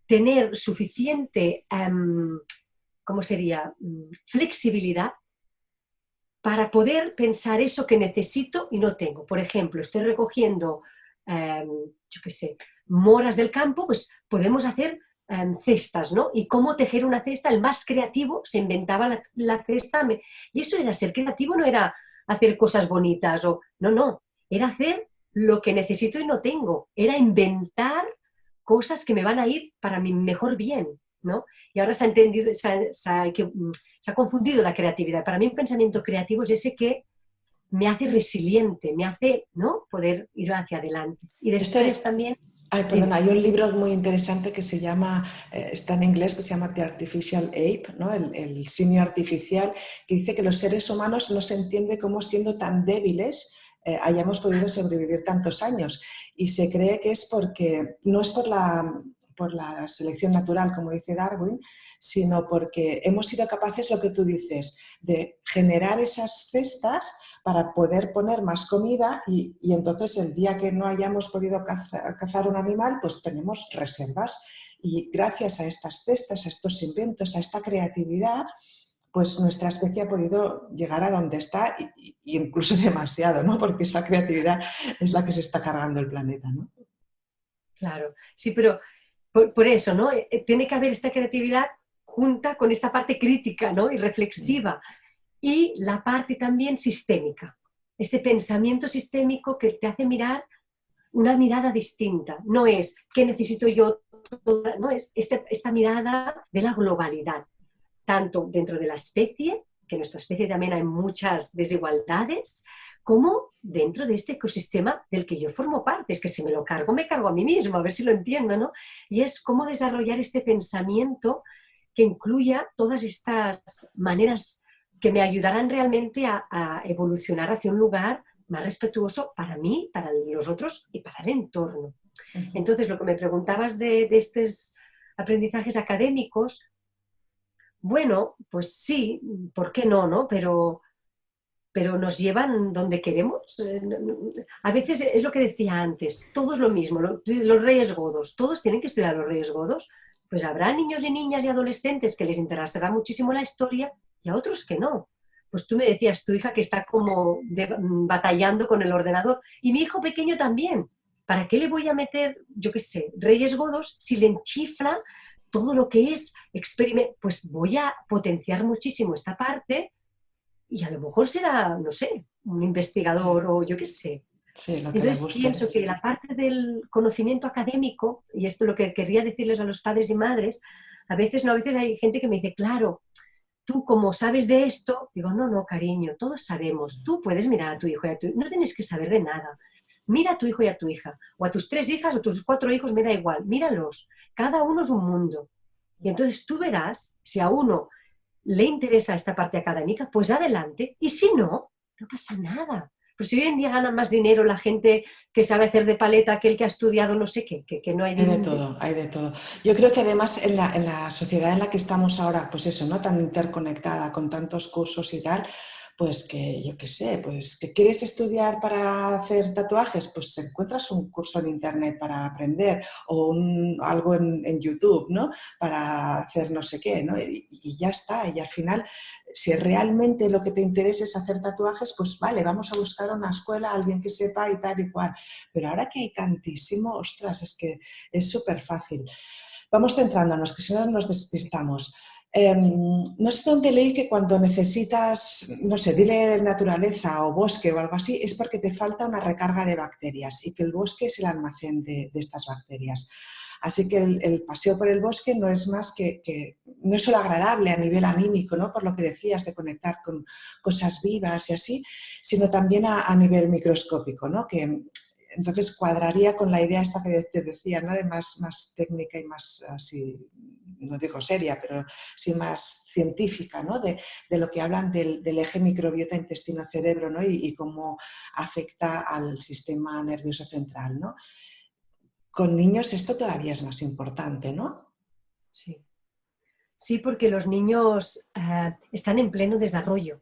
tener suficiente, ¿cómo sería?, flexibilidad para poder pensar eso que necesito y no tengo. Por ejemplo, estoy recogiendo, yo qué sé, moras del campo, pues podemos hacer cestas, ¿no? Y cómo tejer una cesta, el más creativo se inventaba la cesta. Y eso era ser creativo, no era hacer cosas bonitas, no, era hacer lo que necesito y no tengo, era inventar cosas que me van a ir para mi mejor bien, ¿no? Y ahora se ha entendido, se ha confundido la creatividad. Para mí un pensamiento creativo es ese que me hace resiliente, me hace, ¿no?, poder ir hacia adelante. Y después Este, también, Ay, perdona, dime, hay un libro muy interesante que se llama, está en inglés, que se llama The Artificial Ape, ¿no? El simio artificial, que dice que los seres humanos no se entiende cómo siendo tan débiles hayamos podido sobrevivir tantos años. Y se cree que es porque, no es por la selección natural, como dice Darwin, sino porque hemos sido capaces, lo que tú dices, de generar esas cestas para poder poner más comida y entonces el día que no hayamos podido cazar un animal, pues tenemos reservas. Y gracias a estas cestas, a estos inventos, a esta creatividad, pues nuestra especie ha podido llegar a donde está y incluso demasiado, ¿no? Porque esa creatividad es la que se está cargando el planeta, ¿no? claro, sí, pero por eso, ¿no? Tiene que haber esta creatividad junta con esta parte crítica, ¿no?, y reflexiva, y la parte también sistémica, este pensamiento sistémico que te hace mirar una mirada distinta. No es qué necesito yo, no es esta mirada de la globalidad, tanto dentro de la especie, que en nuestra especie también hay muchas desigualdades, como dentro de este ecosistema del que yo formo parte. Es que si me lo cargo, me cargo a mí mismo, a ver si lo entiendo, ¿no? Y es cómo desarrollar este pensamiento que incluya todas estas maneras que me ayudarán realmente a evolucionar hacia un lugar más respetuoso para mí, para los otros y para el entorno. Entonces, lo que me preguntabas de estos aprendizajes académicos, bueno, pues sí, ¿por qué no, no? Pero nos llevan donde queremos. A veces es lo que decía antes, todo es lo mismo, los Reyes Godos, todos tienen que estudiar los Reyes Godos, pues habrá niños y niñas y adolescentes que les interesará muchísimo la historia y a otros que no. Pues tú me decías, tu hija que está como batallando con el ordenador y mi hijo pequeño también. ¿Para qué le voy a meter, yo qué sé, Reyes Godos si le enchifla todo lo que es experimento? Pues voy a potenciar muchísimo esta parte y a lo mejor será, no sé, un investigador o yo qué sé. Sí, lo que le Entonces guste. pienso que la parte del conocimiento académico, y esto es lo que querría decirles a los padres y madres, a veces hay gente que me dice, claro, tú como sabes de esto, digo, no, no, cariño, todos sabemos, tú puedes mirar a tu hijo y a tu hija, no tienes que saber de nada. Mira a tu hijo y a tu hija, o a tus 3 hijas o tus 4 hijos, me da igual, míralos, cada uno es un mundo. Y entonces tú verás si a uno le interesa esta parte académica, pues adelante. Y si no, no pasa nada. Pues si hoy en día gana más dinero la gente que sabe hacer de paleta que el que ha estudiado no sé qué, que no hay... Hay de todo, hay de todo. Yo creo que además en la sociedad en la que estamos ahora, pues eso, ¿no? Tan interconectada con tantos cursos y tal, pues que yo qué sé, pues que quieres estudiar para hacer tatuajes, pues encuentras un curso en internet para aprender o algo en YouTube, ¿no? Para hacer no sé qué, ¿no? Y ya está. Y al final, si realmente lo que te interesa es hacer tatuajes, pues vale, vamos a buscar una escuela, alguien que sepa y tal y cual. Pero ahora que hay tantísimo, ostras, es que es súper fácil. Vamos centrándonos, que si no nos despistamos. No sé dónde leí que cuando necesitas, no sé, dile naturaleza o bosque o algo así, es porque te falta una recarga de bacterias y que el bosque es el almacén de estas bacterias. Así que el paseo por el bosque no es más que no es solo agradable a nivel anímico, ¿no? Por lo que decías de conectar con cosas vivas y así, sino también a nivel microscópico, ¿no? Que entonces cuadraría con la idea esta que te decía, ¿no? De más técnica y más así, no digo seria, pero sí más científica, ¿no? De lo que hablan del eje microbiota intestino-cerebro, ¿no? Y cómo afecta al sistema nervioso central, ¿no? Con niños esto todavía es más importante, ¿no? Sí. Sí, porque los niños están en pleno desarrollo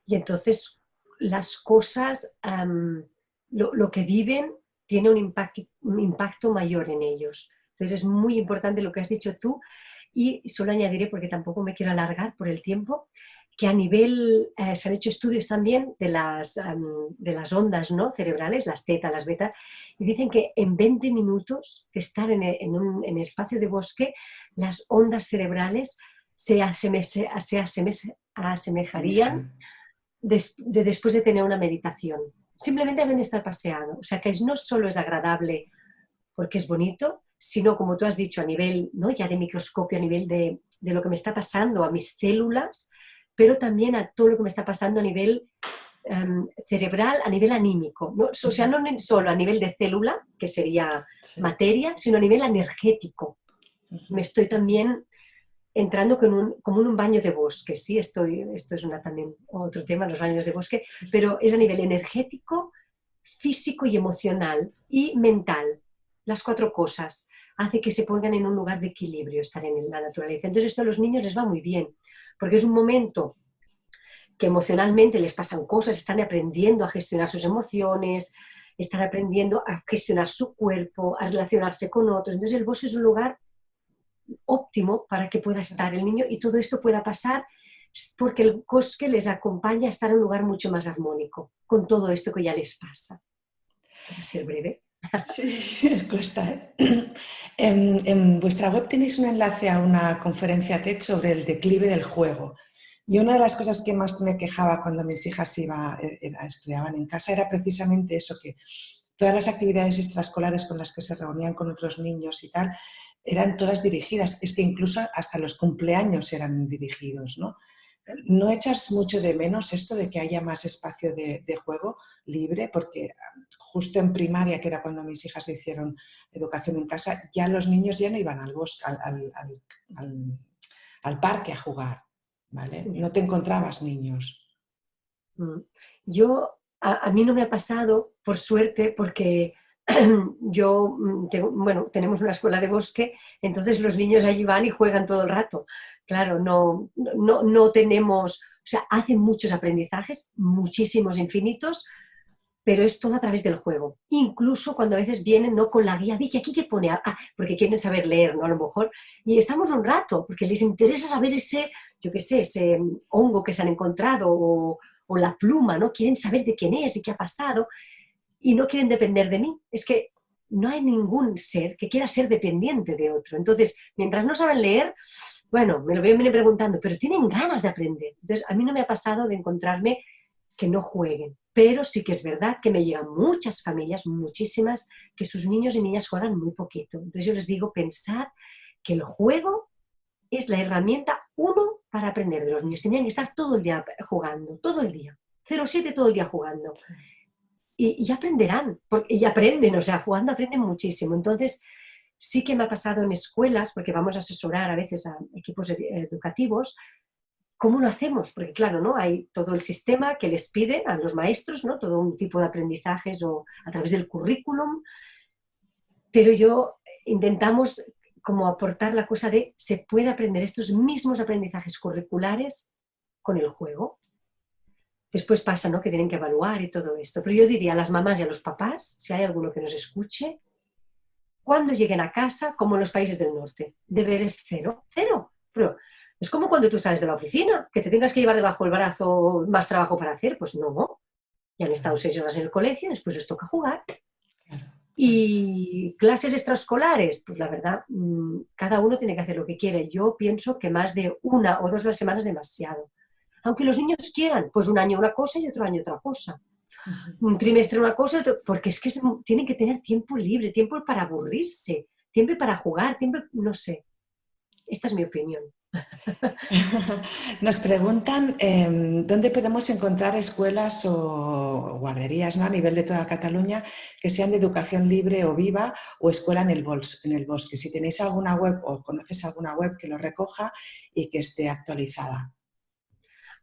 y entonces las cosas, lo que viven tiene un impacto mayor en ellos. Entonces es muy importante lo que has dicho tú y solo añadiré, porque tampoco me quiero alargar por el tiempo, que a nivel, se han hecho estudios también de las ondas, ¿no? Cerebrales, las teta, las beta, y dicen que en 20 minutos de estar en el espacio de bosque, las ondas cerebrales se asemejarían después de tener una meditación. Simplemente deben estar paseando. O sea que no solo es agradable porque es bonito, sino como tú has dicho, a nivel, ¿no? Ya de microscopio, a nivel de lo que me está pasando a mis células, pero también a todo lo que me está pasando a nivel cerebral, a nivel anímico, ¿no? O sea, no solo a nivel de célula, que sería Sí. materia, sino a nivel energético. Me estoy también entrando como en un baño de bosque, ¿sí? Esto es también otro tema, los baños de bosque, pero es a nivel energético, físico y emocional y mental. Las 4 cosas hace que se pongan en un lugar de equilibrio, estar en la naturaleza. Entonces esto a los niños les va muy bien, porque es un momento que emocionalmente les pasan cosas, están aprendiendo a gestionar sus emociones, están aprendiendo a gestionar su cuerpo, a relacionarse con otros. Entonces el bosque es un lugar óptimo para que pueda estar el niño y todo esto pueda pasar porque el bosque les acompaña a estar en un lugar mucho más armónico con todo esto que ya les pasa. Para ser breve. Sí, cuesta, ¿eh? En vuestra web tenéis un enlace a una conferencia TED sobre el declive del juego. Y una de las cosas que más me quejaba cuando mis hijas estudiaban en casa era precisamente eso, que todas las actividades extraescolares con las que se reunían con otros niños y tal, eran todas dirigidas. Es que incluso hasta los cumpleaños eran dirigidos, ¿no? ¿No echas mucho de menos esto de que haya más espacio de juego libre? Porque justo en primaria, que era cuando mis hijas hicieron educación en casa, ya los niños ya no iban al bosque, al parque a jugar, ¿vale? No te encontrabas niños. Yo, a mí no me ha pasado, por suerte, porque yo, bueno, tenemos una escuela de bosque, entonces los niños allí van y juegan todo el rato. Claro, no tenemos, o sea, hacen muchos aprendizajes, muchísimos, infinitos, pero es todo a través del juego. Incluso cuando a veces vienen, ¿no?, con la guía, Vicky, ¿aquí qué pone? Porque quieren saber leer, ¿no?, a lo mejor. Y estamos un rato, porque les interesa saber ese, yo qué sé, ese hongo que se han encontrado o la pluma, ¿no? Quieren saber de quién es y qué ha pasado y no quieren depender de mí. Es que no hay ningún ser que quiera ser dependiente de otro. Entonces, mientras no saben leer, bueno, me lo vienen preguntando, pero tienen ganas de aprender. Entonces, a mí no me ha pasado de encontrarme que no jueguen, pero sí que es verdad que me llegan muchas familias, muchísimas, que sus niños y niñas juegan muy poquito. Entonces yo les digo, pensad que el juego es la herramienta uno para aprender de los niños. Tenían que estar todo el día jugando, todo el día, 0,7 todo el día jugando. Y aprenderán, y aprenden, o sea, jugando aprenden muchísimo. Entonces, sí que me ha pasado en escuelas, porque vamos a asesorar a veces a equipos educativos, ¿cómo lo hacemos? Porque claro, ¿no?, hay todo el sistema que les pide a los maestros, ¿no?, todo un tipo de aprendizajes o a través del currículum, pero intentamos como aportar la cosa de se puede aprender estos mismos aprendizajes curriculares con el juego. Después pasa, ¿no?, que tienen que evaluar y todo esto. Pero yo diría a las mamás y a los papás, si hay alguno que nos escuche, cuando lleguen a casa, como en los países del norte, deberes cero, cero. Pero es como cuando tú sales de la oficina, que te tengas que llevar debajo del brazo más trabajo para hacer. Pues no. Ya han estado 6 horas en el colegio, después les toca jugar. Y clases extraescolares, pues la verdad, cada uno tiene que hacer lo que quiere. Yo pienso que más de 1 o 2 a la semana es demasiado. Aunque los niños quieran, pues un año una cosa y otro año otra cosa. Un trimestre una cosa, porque es que tienen que tener tiempo libre, tiempo para aburrirse, tiempo para jugar, tiempo, no sé. Esta es mi opinión. Nos preguntan dónde podemos encontrar escuelas o guarderías, ¿no?, a nivel de toda Cataluña que sean de educación libre o viva o escuela en el bosque. Si tenéis alguna web o conoces alguna web que lo recoja y que esté actualizada.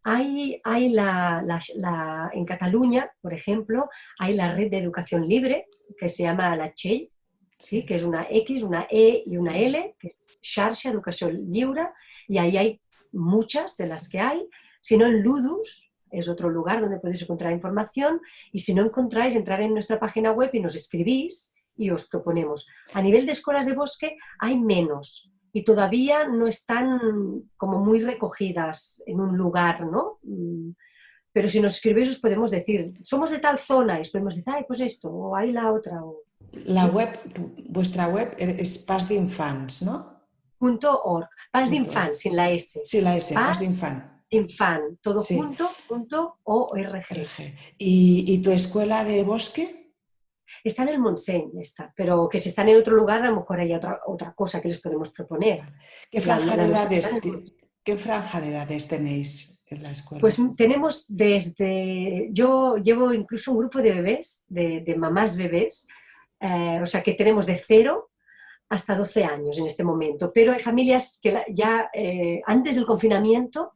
Hay en Cataluña, por ejemplo, hay la red de educación libre que se llama la Txell, ¿sí?, que es una X, una E y una L, que es Xarxa Educación Lliure, y ahí hay muchas de las que hay. Si no, en Ludus es otro lugar donde podéis encontrar información, y si no encontráis, entrar en nuestra página web y nos escribís y os proponemos. A nivel de escuelas de bosque hay menos y todavía no están como muy recogidas en un lugar, ¿no? Pero si nos escribís os podemos decir, somos de tal zona, y os podemos decir, ay, pues esto, o hay la otra. La ¿sí? web, vuestra web es Pas d'Infants, ¿no? .org. Pas d'Infant, sin la S. Sí, la S, Pas Pas d'Infant. d'Infant, todo Sí. junto, .org. ¿Y tu escuela de bosque? Está en el Montseny, pero que si están en otro lugar, a lo mejor hay otra cosa que les podemos proponer. ¿Qué franja de edades tenéis en la escuela? Pues tenemos yo llevo incluso un grupo de bebés, de mamás bebés, o sea que tenemos de 0 hasta 12 años en este momento, pero hay familias que ya antes del confinamiento,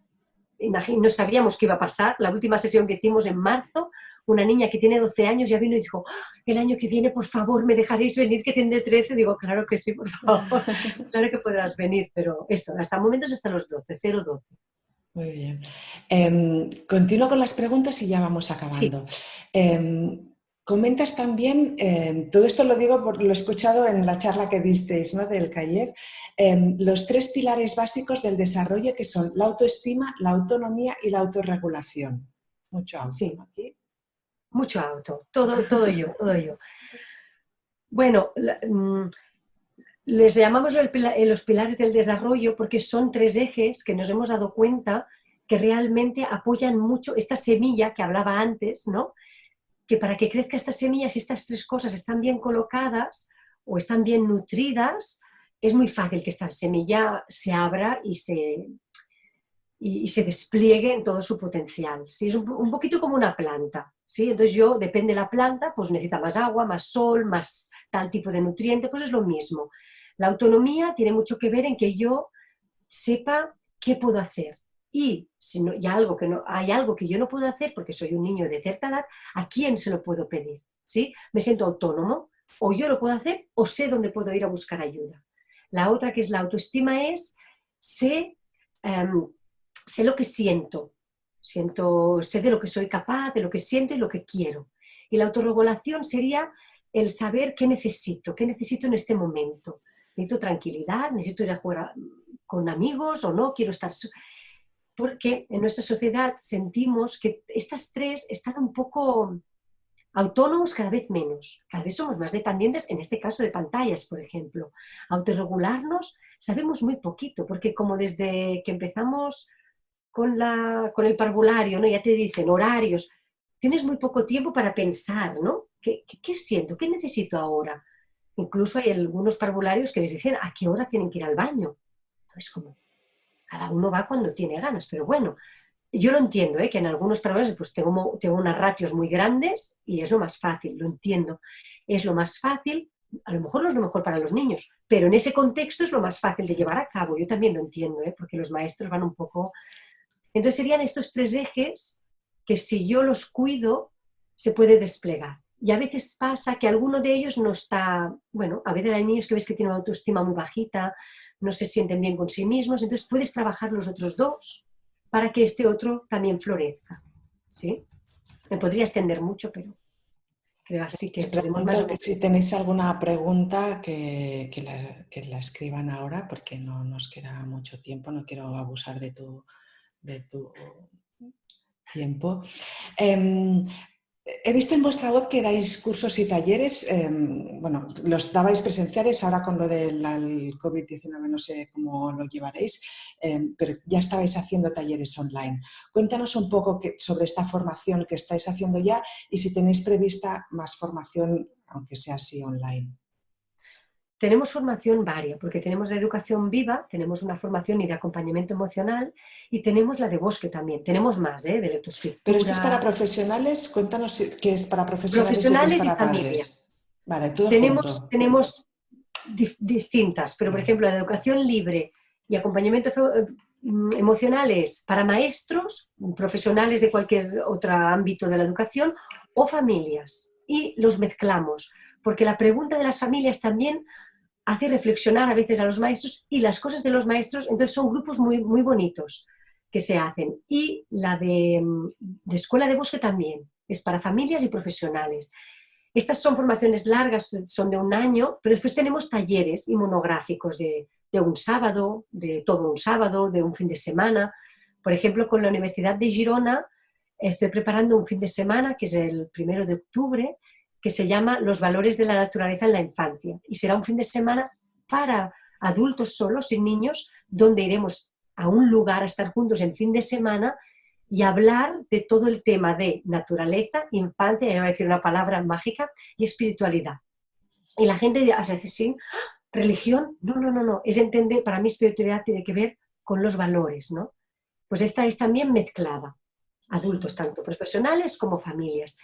no sabíamos qué iba a pasar. La última sesión que hicimos en marzo, una niña que tiene 12 años ya vino y dijo, el año que viene, por favor, ¿me dejaréis venir que tendré 13? Digo, claro que sí, por favor, claro que podrás venir, pero esto, hasta momentos hasta los 12, 0-12. Muy bien. Continúo con las preguntas y ya vamos acabando. Sí. Comentas también, todo esto lo digo porque lo he escuchado en la charla que disteis, ¿no?, del CAIEF, los 3 pilares básicos del desarrollo, que son la autoestima, la autonomía y la autorregulación. Mucho auto, sí. ¿no? Aquí. Mucho auto, todo yo. Bueno, les llamamos los pilares del desarrollo porque son 3 ejes que nos hemos dado cuenta que realmente apoyan mucho esta semilla que hablaba antes, ¿no?, que para que crezca esta semilla, si estas 3 cosas están bien colocadas o están bien nutridas, es muy fácil que esta semilla se abra y se despliegue en todo su potencial. ¿Sí? Es un poquito como una planta. ¿Sí? Entonces depende de la planta, pues necesita más agua, más sol, más tal tipo de nutriente, pues es lo mismo. La autonomía tiene mucho que ver en que yo sepa ¿qué puedo hacer? Y si no, hay algo que yo no puedo hacer porque soy un niño de cierta edad, ¿a quién se lo puedo pedir? ¿Sí? Me siento autónomo, o yo lo puedo hacer o sé dónde puedo ir a buscar ayuda. La otra, que es la autoestima, es sé, sé lo que sé de lo que soy capaz, de lo que siento y lo que quiero. Y la autorregulación sería el saber qué necesito en este momento. Necesito tranquilidad, necesito ir a jugar con amigos o no, quiero estar... Porque en nuestra sociedad sentimos que estas tres están un poco autónomos cada vez menos. Cada vez somos más dependientes, en este caso de pantallas, por ejemplo. Autorregularnos sabemos muy poquito, porque como desde que empezamos con el parvulario, ¿no? Ya te dicen horarios, tienes muy poco tiempo para pensar, ¿no? ¿Qué siento? ¿Qué necesito ahora? Incluso hay algunos parvularios que les dicen a qué hora tienen que ir al baño. Entonces, como cada uno va cuando tiene ganas, pero bueno, yo lo entiendo, que en algunos parvularios pues tengo unas ratios muy grandes y es lo más fácil, lo entiendo. Es lo más fácil, a lo mejor no es lo mejor para los niños, pero en ese contexto es lo más fácil de llevar a cabo. Yo también lo entiendo, porque los maestros van un poco... Entonces serían estos tres ejes que si yo los cuido se puede desplegar. Y a veces pasa que alguno de ellos no está... Bueno, a veces hay niños que ves que tienen una autoestima muy bajita, no se sienten bien con sí mismos, entonces puedes trabajar los otros dos para que este otro también florezca. ¿Sí? Me podría extender mucho, pero creo así que Les podemos más o pregunto que menos. si tenéis alguna pregunta que la escriban ahora, porque no nos queda mucho tiempo, no quiero abusar de tu tiempo. He visto en vuestra web que dais cursos y talleres, bueno, los dabais presenciales, ahora con lo del COVID-19 no sé cómo lo llevaréis, pero ya estabais haciendo talleres online. Cuéntanos un poco sobre esta formación que estáis haciendo ya y si tenéis prevista más formación, aunque sea así online. Tenemos formación varia, porque tenemos la educación viva, tenemos una formación y de acompañamiento emocional y tenemos la de bosque también. Tenemos más, de Pero esto es para lectoescritura, profesionales, cuéntanos qué es para profesionales y qué es profesionales y para familias. padres. Vale, todo junto. Tenemos distintas, pero por Vale. ejemplo la educación libre y acompañamiento emocional es para maestros, profesionales de cualquier otro ámbito de la educación o familias. Y los mezclamos, porque la pregunta de las familias también hace reflexionar a veces a los maestros y las cosas de los maestros, entonces son grupos muy, muy bonitos que se hacen. Y la de escuela de bosque también, es para familias y profesionales. Estas son formaciones largas, son de un año, pero después tenemos talleres y monográficos de un sábado, de todo un sábado, de un fin de semana. Por ejemplo, con la Universidad de Girona estoy preparando un fin de semana, que es el 1 de octubre, que se llama Los valores de la naturaleza en la infancia. Y será un fin de semana para adultos solos, sin niños, donde iremos a un lugar a estar juntos en fin de semana y hablar de todo el tema de naturaleza, infancia, ya voy a decir una palabra mágica, y espiritualidad. Y la gente a veces sí, religión, no, no, no, no, es entender, para mí espiritualidad tiene que ver con los valores, ¿no? Pues esta es también mezclada, adultos, tanto profesionales como familias.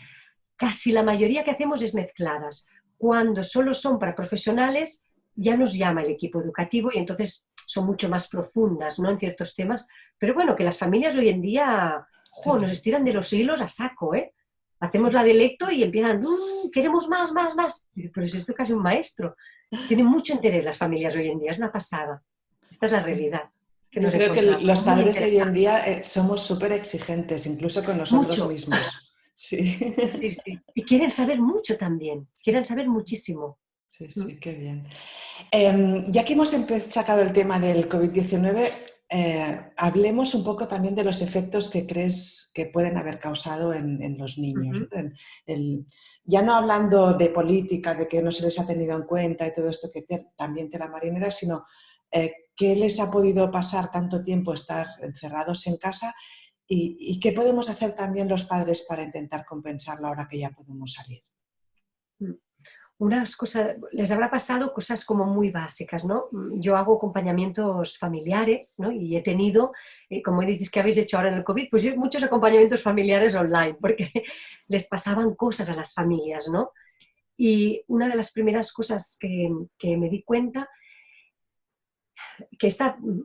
Casi la mayoría que hacemos es mezcladas. Cuando solo son para profesionales, ya nos llama el equipo educativo y entonces son mucho más profundas, ¿no? En ciertos temas. Pero bueno, que las familias hoy en día, nos estiran de los hilos a saco, ¿eh? Hacemos la de lecto y empiezan, queremos más, más, más. Y dice, pero si esto es casi un maestro. Tienen mucho interés las familias hoy en día, es una pasada. Esta es la Sí. realidad que Yo nos creo que encontramos. los Muy padres de hoy en interesante. día somos súper exigentes, incluso con nosotros Mucho, mismos. Sí. sí, sí. Y quieren saber mucho también, quieren saber muchísimo. Sí, sí, qué bien. Ya que hemos sacado el tema del COVID-19, hablemos un poco también de los efectos que crees que pueden haber causado en los niños, ¿no? Ya no hablando de política, de que no se les ha tenido en cuenta y todo esto que también tela marinera, sino qué les ha podido pasar tanto tiempo estar encerrados en casa y qué podemos hacer también los padres para intentar compensarlo ahora que ya podemos salir. Unas cosas, les habrá pasado cosas como muy básicas, ¿no? Yo hago acompañamientos familiares, ¿no? Y he tenido, como dices que habéis hecho ahora en el COVID, pues yo muchos acompañamientos familiares online, porque les pasaban cosas a las familias, ¿no? Y una de las primeras cosas que me di cuenta,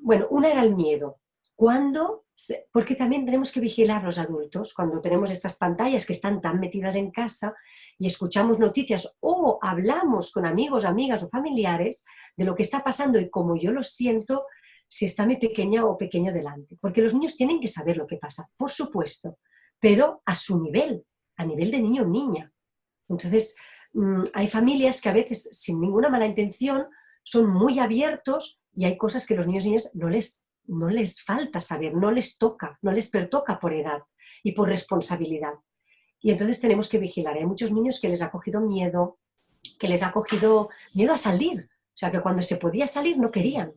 bueno, una era el miedo. Porque también tenemos que vigilar los adultos cuando tenemos estas pantallas que están tan metidas en casa y escuchamos noticias o hablamos con amigos, amigas o familiares de lo que está pasando y cómo yo lo siento si está mi pequeña o pequeño delante. Porque los niños tienen que saber lo que pasa, por supuesto, pero a su nivel, a nivel de niño o niña. Entonces, hay familias que a veces, sin ninguna mala intención, son muy abiertos y hay cosas que los niños y niñas no les falta saber, no les toca, no les pertoca por edad y por responsabilidad. Y entonces tenemos que vigilar. Hay muchos niños que les ha cogido miedo, que les ha cogido miedo a salir. O sea, que cuando se podía salir no querían.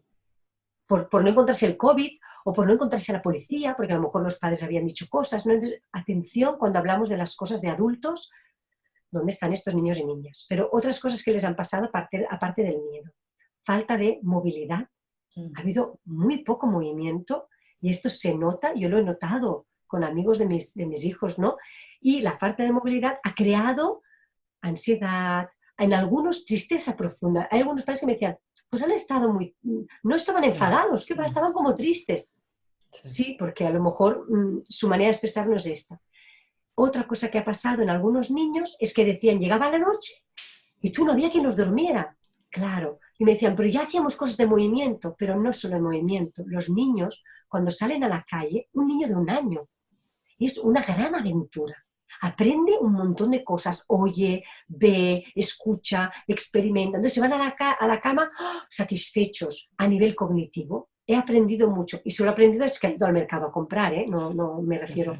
Por no encontrarse el COVID o por no encontrarse a la policía, porque a lo mejor los padres habían dicho cosas, ¿no? Entonces, atención cuando hablamos de las cosas de adultos, ¿dónde están estos niños y niñas? Pero otras cosas que les han pasado aparte del miedo. Falta de movilidad. Ha habido muy poco movimiento y esto se nota, yo lo he notado con amigos de mis hijos, ¿no? Y la falta de movilidad ha creado ansiedad, en algunos tristeza profunda. Hay algunos padres que me decían, pues han estado no estaban enfadados, que estaban como tristes. Sí, porque a lo mejor su manera de expresar no es esta. Otra cosa que ha pasado en algunos niños es que decían, llegaba la noche y tú no había quien los durmiera. Claro. Y me decían, pero ya hacíamos cosas de movimiento, pero no solo de movimiento. Los niños, cuando salen a la calle, un niño de 1 año, es una gran aventura. Aprende un montón de cosas, oye, ve, escucha, experimenta. Entonces se van a la cama satisfechos a nivel cognitivo. He aprendido mucho. Y si lo he aprendido es que he ido al mercado a comprar, ¿eh? No me refiero.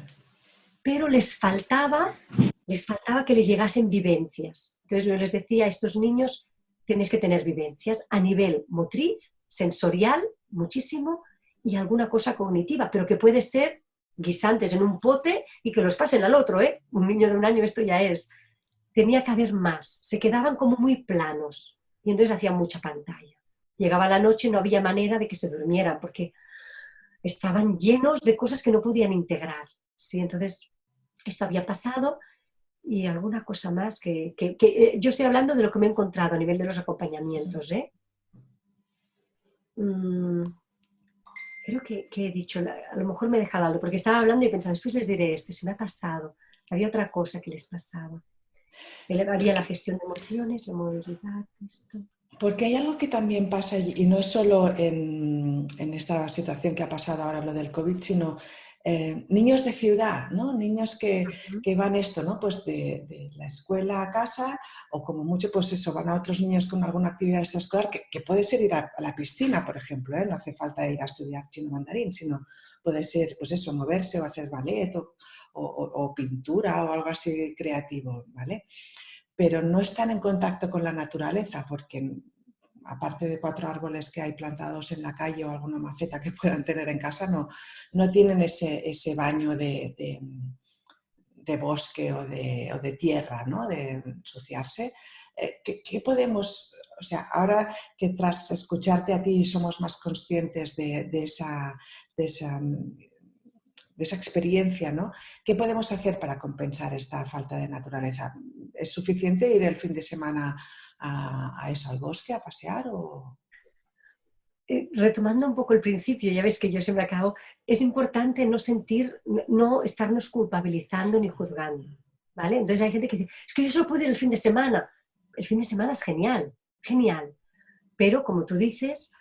Pero les faltaba que les llegasen vivencias. Entonces yo les decía a estos niños, tienes que tener vivencias a nivel motriz, sensorial, muchísimo, y alguna cosa cognitiva, pero que puede ser guisantes en un pote y que los pasen al otro, ¿eh? Un niño de 1 año esto ya es. Tenía que haber más, se quedaban como muy planos y entonces hacían mucha pantalla. Llegaba la noche y no había manera de que se durmieran porque estaban llenos de cosas que no podían integrar, ¿sí? Entonces esto había pasado. Y alguna cosa más que yo estoy hablando de lo que me he encontrado a nivel de los acompañamientos, ¿eh? Creo que he dicho, a lo mejor me he dejado algo, porque estaba hablando y pensaba, después les diré esto, se me ha pasado. Había otra cosa que les pasaba. Había la gestión de emociones, la movilidad, esto. Porque hay algo que también pasa, y no es solo en esta situación que ha pasado ahora, lo del COVID, sino niños de ciudad, ¿no? Niños que van esto, ¿no? Pues de la escuela a casa, o como mucho, pues eso, van a otros niños con alguna actividad extraescolar, que puede ser ir a la piscina, por ejemplo, ¿eh? No hace falta ir a estudiar chino mandarín, sino puede ser, pues eso, moverse o hacer ballet o pintura o algo así creativo, ¿vale? Pero no están en contacto con la naturaleza porque aparte de 4 árboles que hay plantados en la calle o alguna maceta que puedan tener en casa, no tienen ese baño de bosque o de tierra, ¿no? De ensuciarse. ¿Qué podemos, o sea, ahora que tras escucharte a ti somos más conscientes de esa experiencia, ¿no? ¿Qué podemos hacer para compensar esta falta de naturaleza? ¿Es suficiente ir el fin de semana a eso, al bosque, a pasear? Retomando un poco el principio, ya ves que yo siempre acabo, es importante no estarnos culpabilizando ni juzgando, ¿vale? Entonces hay gente que dice, es que yo solo puedo ir el fin de semana. El fin de semana es genial, genial. Pero como tú dices,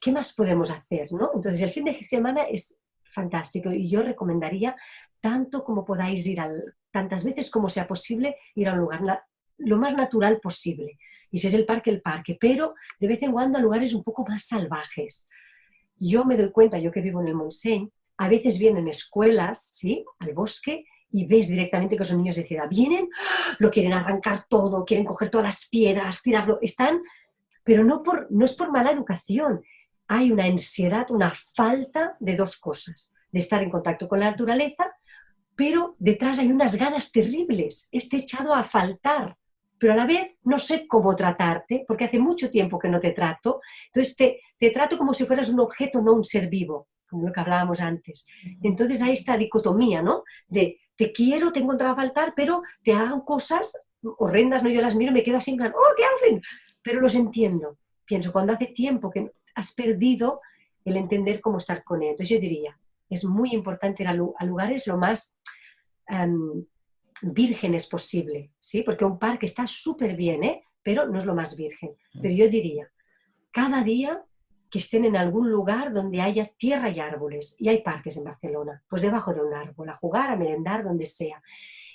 ¿qué más podemos hacer, no? Entonces el fin de semana es fantástico y yo recomendaría tanto como podáis ir tantas veces como sea posible, ir a un lugar lo más natural posible. Y si es el parque, pero de vez en cuando a lugares un poco más salvajes. Yo me doy cuenta, yo que vivo en el Montseny, a veces vienen escuelas, ¿sí?, al bosque y ves directamente que son niños de ciudad. Vienen, lo quieren arrancar todo, quieren coger todas las piedras, tirarlo, pero no es por mala educación. Hay una ansiedad, una falta de 2 cosas, de estar en contacto con la naturaleza, pero detrás hay unas ganas terribles, te he echado a faltar, pero a la vez no sé cómo tratarte, porque hace mucho tiempo que no te trato, entonces te trato como si fueras un objeto, no un ser vivo, como lo que hablábamos antes. Entonces hay esta dicotomía, ¿no? De te quiero, te he encontrado a faltar, pero te hago cosas horrendas, ¿no? Yo las miro y me quedo así en plan, ¡oh, qué hacen! Pero los entiendo. Pienso, cuando hace tiempo que has perdido el entender cómo estar con él. Entonces yo diría, es muy importante ir a lugares lo más vírgenes posible, ¿sí? Porque un parque está súper bien, ¿eh? Pero no es lo más virgen. Pero yo diría, cada día que estén en algún lugar donde haya tierra y árboles, y hay parques en Barcelona, pues debajo de un árbol, a jugar, a merendar, donde sea.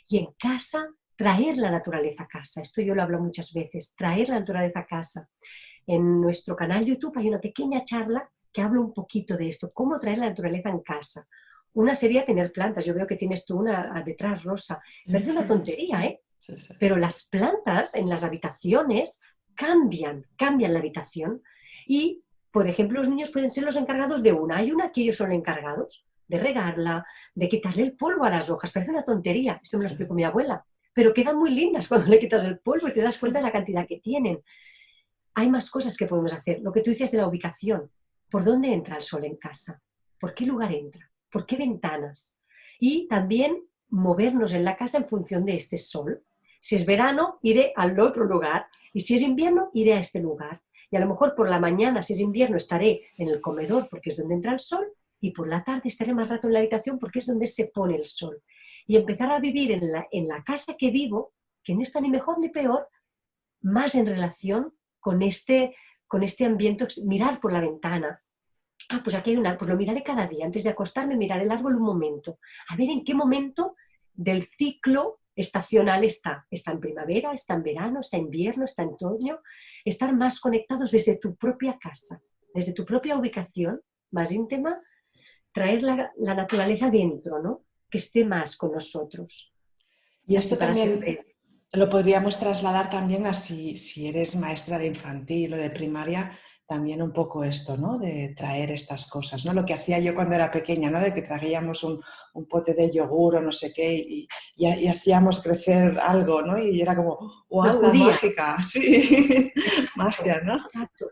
Y en casa, traer la naturaleza a casa. Esto yo lo hablo muchas veces, traer la naturaleza a casa. En nuestro canal YouTube hay una pequeña charla que habla un poquito de esto, cómo traer la naturaleza en casa. Una sería tener plantas, yo veo que tienes tú una detrás, Rosa, parece una tontería, ¿eh? Sí, sí. Pero las plantas en las habitaciones cambian la habitación y, por ejemplo, los niños pueden ser los encargados de una. Hay una que ellos son encargados de regarla, de quitarle el polvo a las hojas. Parece una tontería, esto me lo explicó mi abuela, pero quedan muy lindas cuando le quitas el polvo y te das cuenta de la cantidad que tienen. Hay más cosas que podemos hacer. Lo que tú dices de la ubicación. ¿Por dónde entra el sol en casa? ¿Por qué lugar entra? ¿Por qué ventanas? Y también movernos en la casa en función de este sol. Si es verano, iré al otro lugar. Y si es invierno, iré a este lugar. Y a lo mejor por la mañana, si es invierno, estaré en el comedor porque es donde entra el sol. Y por la tarde estaré más rato en la habitación porque es donde se pone el sol. Y empezar a vivir en la casa que vivo, que no está ni mejor ni peor, más en relación con este ambiente, mirar por la ventana. Ah, pues aquí hay un árbol, pues lo miraré cada día. Antes de acostarme, miraré el árbol un momento. A ver en qué momento del ciclo estacional está. ¿Está en primavera? ¿Está en verano? ¿Está en invierno? ¿Está en otoño? Estar más conectados desde tu propia casa, desde tu propia ubicación más íntima, traer la naturaleza dentro, ¿no? Que esté más con nosotros. Y esto Para también siempre. lo podríamos trasladar también a si eres maestra de infantil o de primaria, también un poco esto, ¿no? De traer estas cosas, ¿no? Lo que hacía yo cuando era pequeña, ¿no? De que traíamos un pote de yogur o no sé qué y hacíamos crecer algo, ¿no? Y era como, Lo ¡wow, la judía. mágica! Sí, Exacto, magia, ¿no? exacto.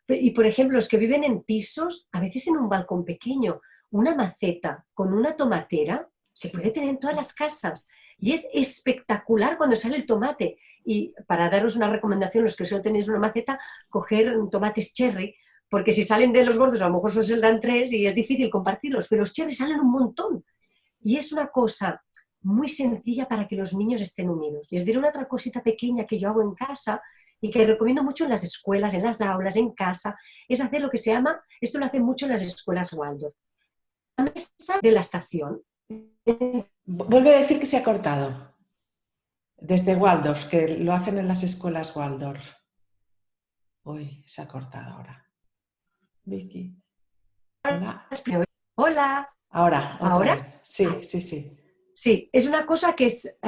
Y por ejemplo, los que viven en pisos, a veces en un balcón pequeño, una maceta con una tomatera se puede Sí. tener en todas las casas. Y es espectacular cuando sale el tomate. Y para daros una recomendación, los que solo tenéis una maceta, coger tomates cherry, porque si salen de los gordos, a lo mejor solo se dan 3 y es difícil compartirlos, pero los cherry salen un montón. Y es una cosa muy sencilla para que los niños estén unidos. Les diré una otra cosita pequeña que yo hago en casa y que recomiendo mucho en las escuelas, en las aulas, en casa, es hacer lo que se llama, esto lo hacen mucho en las escuelas Waldorf, la mesa de la estación. Vuelve a decir que se ha cortado. Desde Waldorf, que lo hacen en las escuelas Waldorf. Uy, se ha cortado ahora. Vicky. Hola. Hola, Ahora, otra ¿ahora? vez. Sí, sí, sí. Sí, es una cosa que es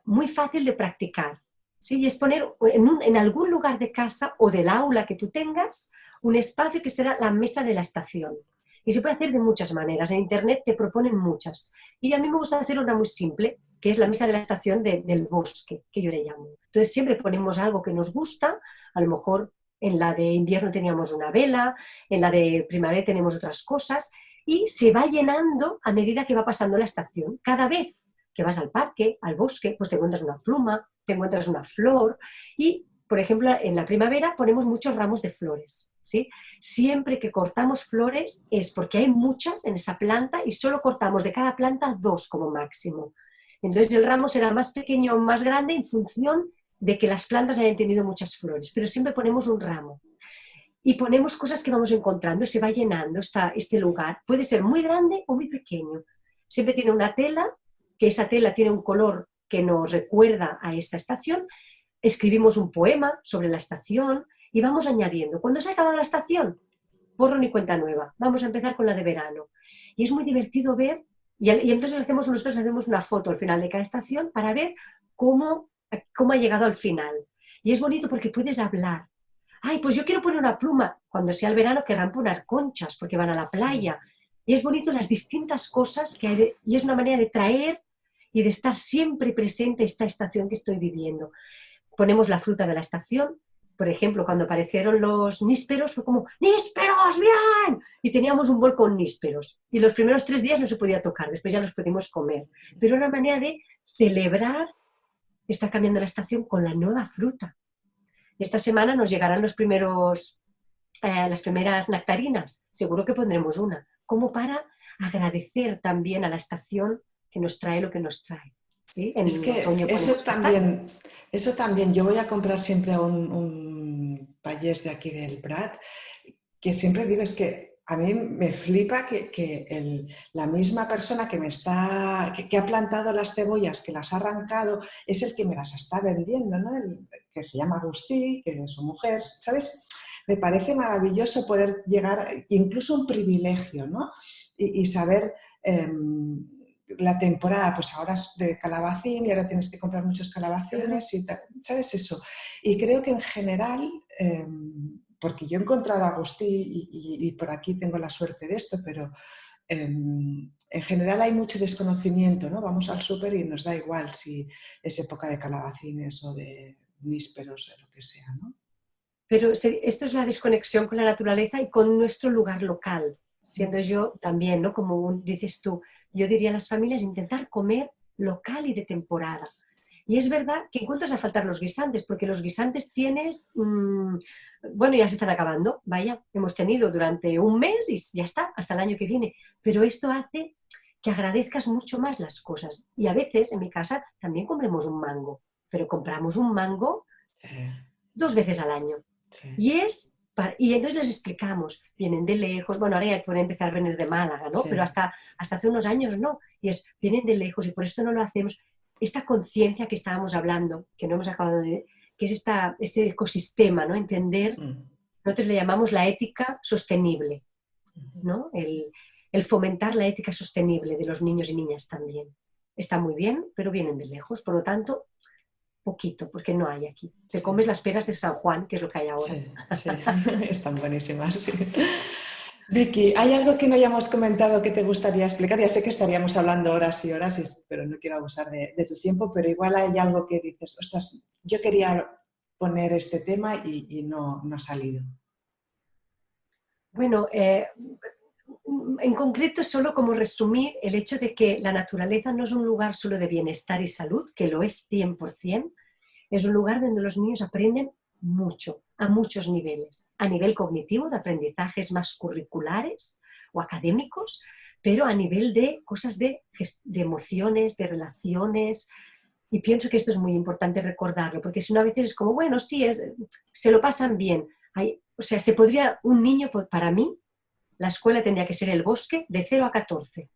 muy fácil de practicar. ¿Sí? Y es poner en algún lugar de casa o del aula que tú tengas un espacio que será la mesa de la estación. Y se puede hacer de muchas maneras. En Internet te proponen muchas. Y a mí me gusta hacer una muy simple, que es la mesa de la estación del bosque, que yo le llamo. Entonces siempre ponemos algo que nos gusta, a lo mejor en la de invierno teníamos una vela, en la de primavera tenemos otras cosas, y se va llenando a medida que va pasando la estación. Cada vez que vas al parque, al bosque, pues te encuentras una pluma, te encuentras una flor y, por ejemplo, en la primavera ponemos muchos ramos de flores, ¿sí? Siempre que cortamos flores es porque hay muchas en esa planta y solo cortamos de cada planta 2 como máximo. Entonces el ramo será más pequeño o más grande en función de que las plantas hayan tenido muchas flores, pero siempre ponemos un ramo. Y ponemos cosas que vamos encontrando, se va llenando este lugar. Puede ser muy grande o muy pequeño. Siempre tiene una tela, que esa tela tiene un color que nos recuerda a esa estación. Escribimos un poema sobre la estación y vamos añadiendo. Cuando se ha acabado la estación, borro ni cuenta nueva. Vamos a empezar con la de verano. Y es muy divertido ver, y entonces nosotros hacemos una foto al final de cada estación para ver cómo ha llegado al final. Y es bonito porque puedes hablar. Ay, pues yo quiero poner una pluma. Cuando sea el verano querrán poner conchas porque van a la playa. Y es bonito las distintas cosas que hay, y es una manera de traer y de estar siempre presente esta estación que estoy viviendo. Ponemos la fruta de la estación. Por ejemplo, cuando aparecieron los nísperos, fue como, ¡nísperos, bien! Y teníamos un bol con nísperos. Y los primeros 3 días no se podía tocar, después ya los pudimos comer. Pero era una manera de celebrar, está cambiando la estación con la nueva fruta. Esta semana nos llegarán los primeros las primeras nectarinas, seguro que pondremos una, como para agradecer también a la estación que nos trae lo que nos trae. ¿Sí? En Es que otoño ponemos castañas. eso también, yo voy a comprar siempre un payés de aquí del Prat, que siempre digo, es que a mí me flipa que la misma persona que ha plantado las cebollas, que las ha arrancado, es el que me las está vendiendo, ¿no? Que se llama Agustí, que es su mujer, ¿sabes? Me parece maravilloso poder llegar, incluso un privilegio, ¿no? Y saber... la temporada, pues ahora es de calabacín y ahora tienes que comprar muchos calabacines y tal, ¿sabes eso? Y creo que en general, porque yo he encontrado a Agustí y por aquí tengo la suerte de esto, pero en general hay mucho desconocimiento, ¿no? Vamos al súper y nos da igual si es época de calabacines o de nísperos o lo que sea, ¿no? Pero esto es la desconexión con la naturaleza y con nuestro lugar local, siendo yo también, ¿no? Como dices tú, yo diría a las familias intentar comer local y de temporada. Y es verdad que encuentras a faltar los guisantes, porque los guisantes tienes, bueno, ya se están acabando, vaya, hemos tenido durante un mes y ya está, hasta el año que viene. Pero esto hace que agradezcas mucho más las cosas. Y a veces en mi casa también compramos un mango, pero compramos un mango Sí, 2 veces al año. sí, Y entonces les explicamos, vienen de lejos, bueno, ahora ya pueden empezar a venir de Málaga, ¿no? Pero sí. hasta hace unos años no, vienen de lejos y por esto no lo hacemos. Esta conciencia que estábamos hablando, que no hemos acabado de, que es este ecosistema, ¿no? Entender, nosotros le llamamos la ética sostenible, ¿no? El fomentar la ética sostenible de los niños y niñas también. Está muy bien, pero vienen de lejos, por lo tanto, poquito, porque no hay aquí. Te Sí. comes las peras de San Juan, que es lo que hay ahora. Sí, sí, están buenísimas. Sí. Vicky, ¿hay algo que no hayamos comentado que te gustaría explicar? Ya sé que estaríamos hablando horas y horas, pero no quiero abusar de tu tiempo, pero igual hay algo que dices, ostras, yo quería poner este tema y no ha salido. Bueno, en concreto, solo como resumir el hecho de que la naturaleza no es un lugar solo de bienestar y salud, que lo es 100%, es un lugar donde los niños aprenden mucho, a muchos niveles, a nivel cognitivo, de aprendizajes más curriculares o académicos, pero a nivel de cosas de emociones, de relaciones, y pienso que esto es muy importante recordarlo, porque si no a veces es como, bueno, sí, se lo pasan bien. O sea, un niño, para mí, la escuela tendría que ser el bosque de 0 a 14.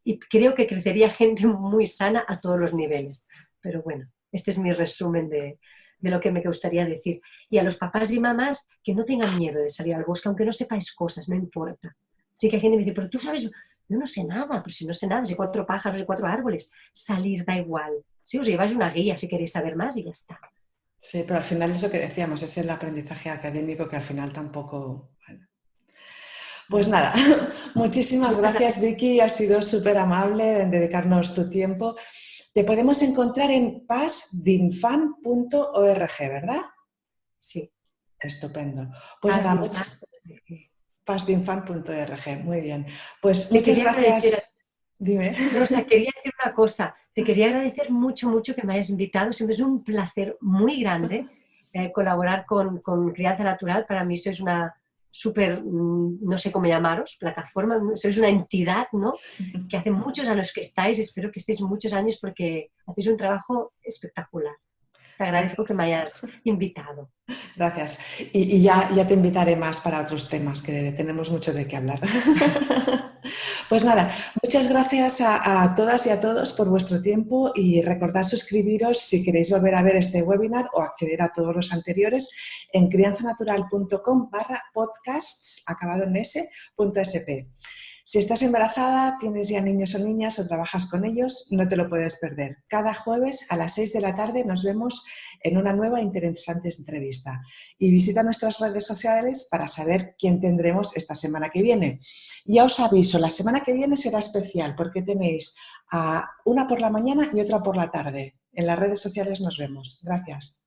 Y creo que crecería gente muy sana a todos los niveles. Pero bueno, este es mi resumen de lo que me gustaría decir. Y a los papás y mamás que no tengan miedo de salir al bosque, aunque no sepáis cosas, no importa. Sí que hay gente que me dice, pero tú sabes, yo no sé nada, pero si no sé nada, sé 4 pájaros y 4 árboles. Salir da igual. Si os lleváis una guía si queréis saber más y ya está. Sí, pero al final es lo que decíamos, es el aprendizaje académico que al final tampoco... Bueno. Pues nada, muchísimas gracias Vicky, has sido súper amable en dedicarnos tu tiempo. Te podemos encontrar en pasdinfan.org, ¿verdad? Sí. Estupendo. Pues nada, pasdinfan.org, muy bien. Pues Le muchas quería agradecer, gracias. Dime. Rosa, quería decir una cosa. Te quería agradecer mucho, mucho que me hayas invitado. Siempre es un placer muy grande colaborar con Crianza Natural. Para mí sois una súper, no sé cómo llamaros, plataforma, sois una entidad, ¿no? Que hace muchos años que estáis, espero que estéis muchos años porque hacéis un trabajo espectacular. Te agradezco que Gracias. me hayas invitado. Gracias. Y ya te invitaré más para otros temas, que tenemos mucho de qué hablar. Pues nada, muchas gracias a todas y a todos por vuestro tiempo y recordad suscribiros si queréis volver a ver este webinar o acceder a todos los anteriores en crianzanatural.com/podcasts, acabado en s.sp. Si estás embarazada, tienes ya niños o niñas o trabajas con ellos, no te lo puedes perder. Cada jueves a las 6 de la tarde nos vemos en una nueva e interesante entrevista. Y visita nuestras redes sociales para saber quién tendremos esta semana que viene. Ya os aviso, la semana que viene será especial porque tenéis una por la mañana y otra por la tarde. En las redes sociales nos vemos. Gracias.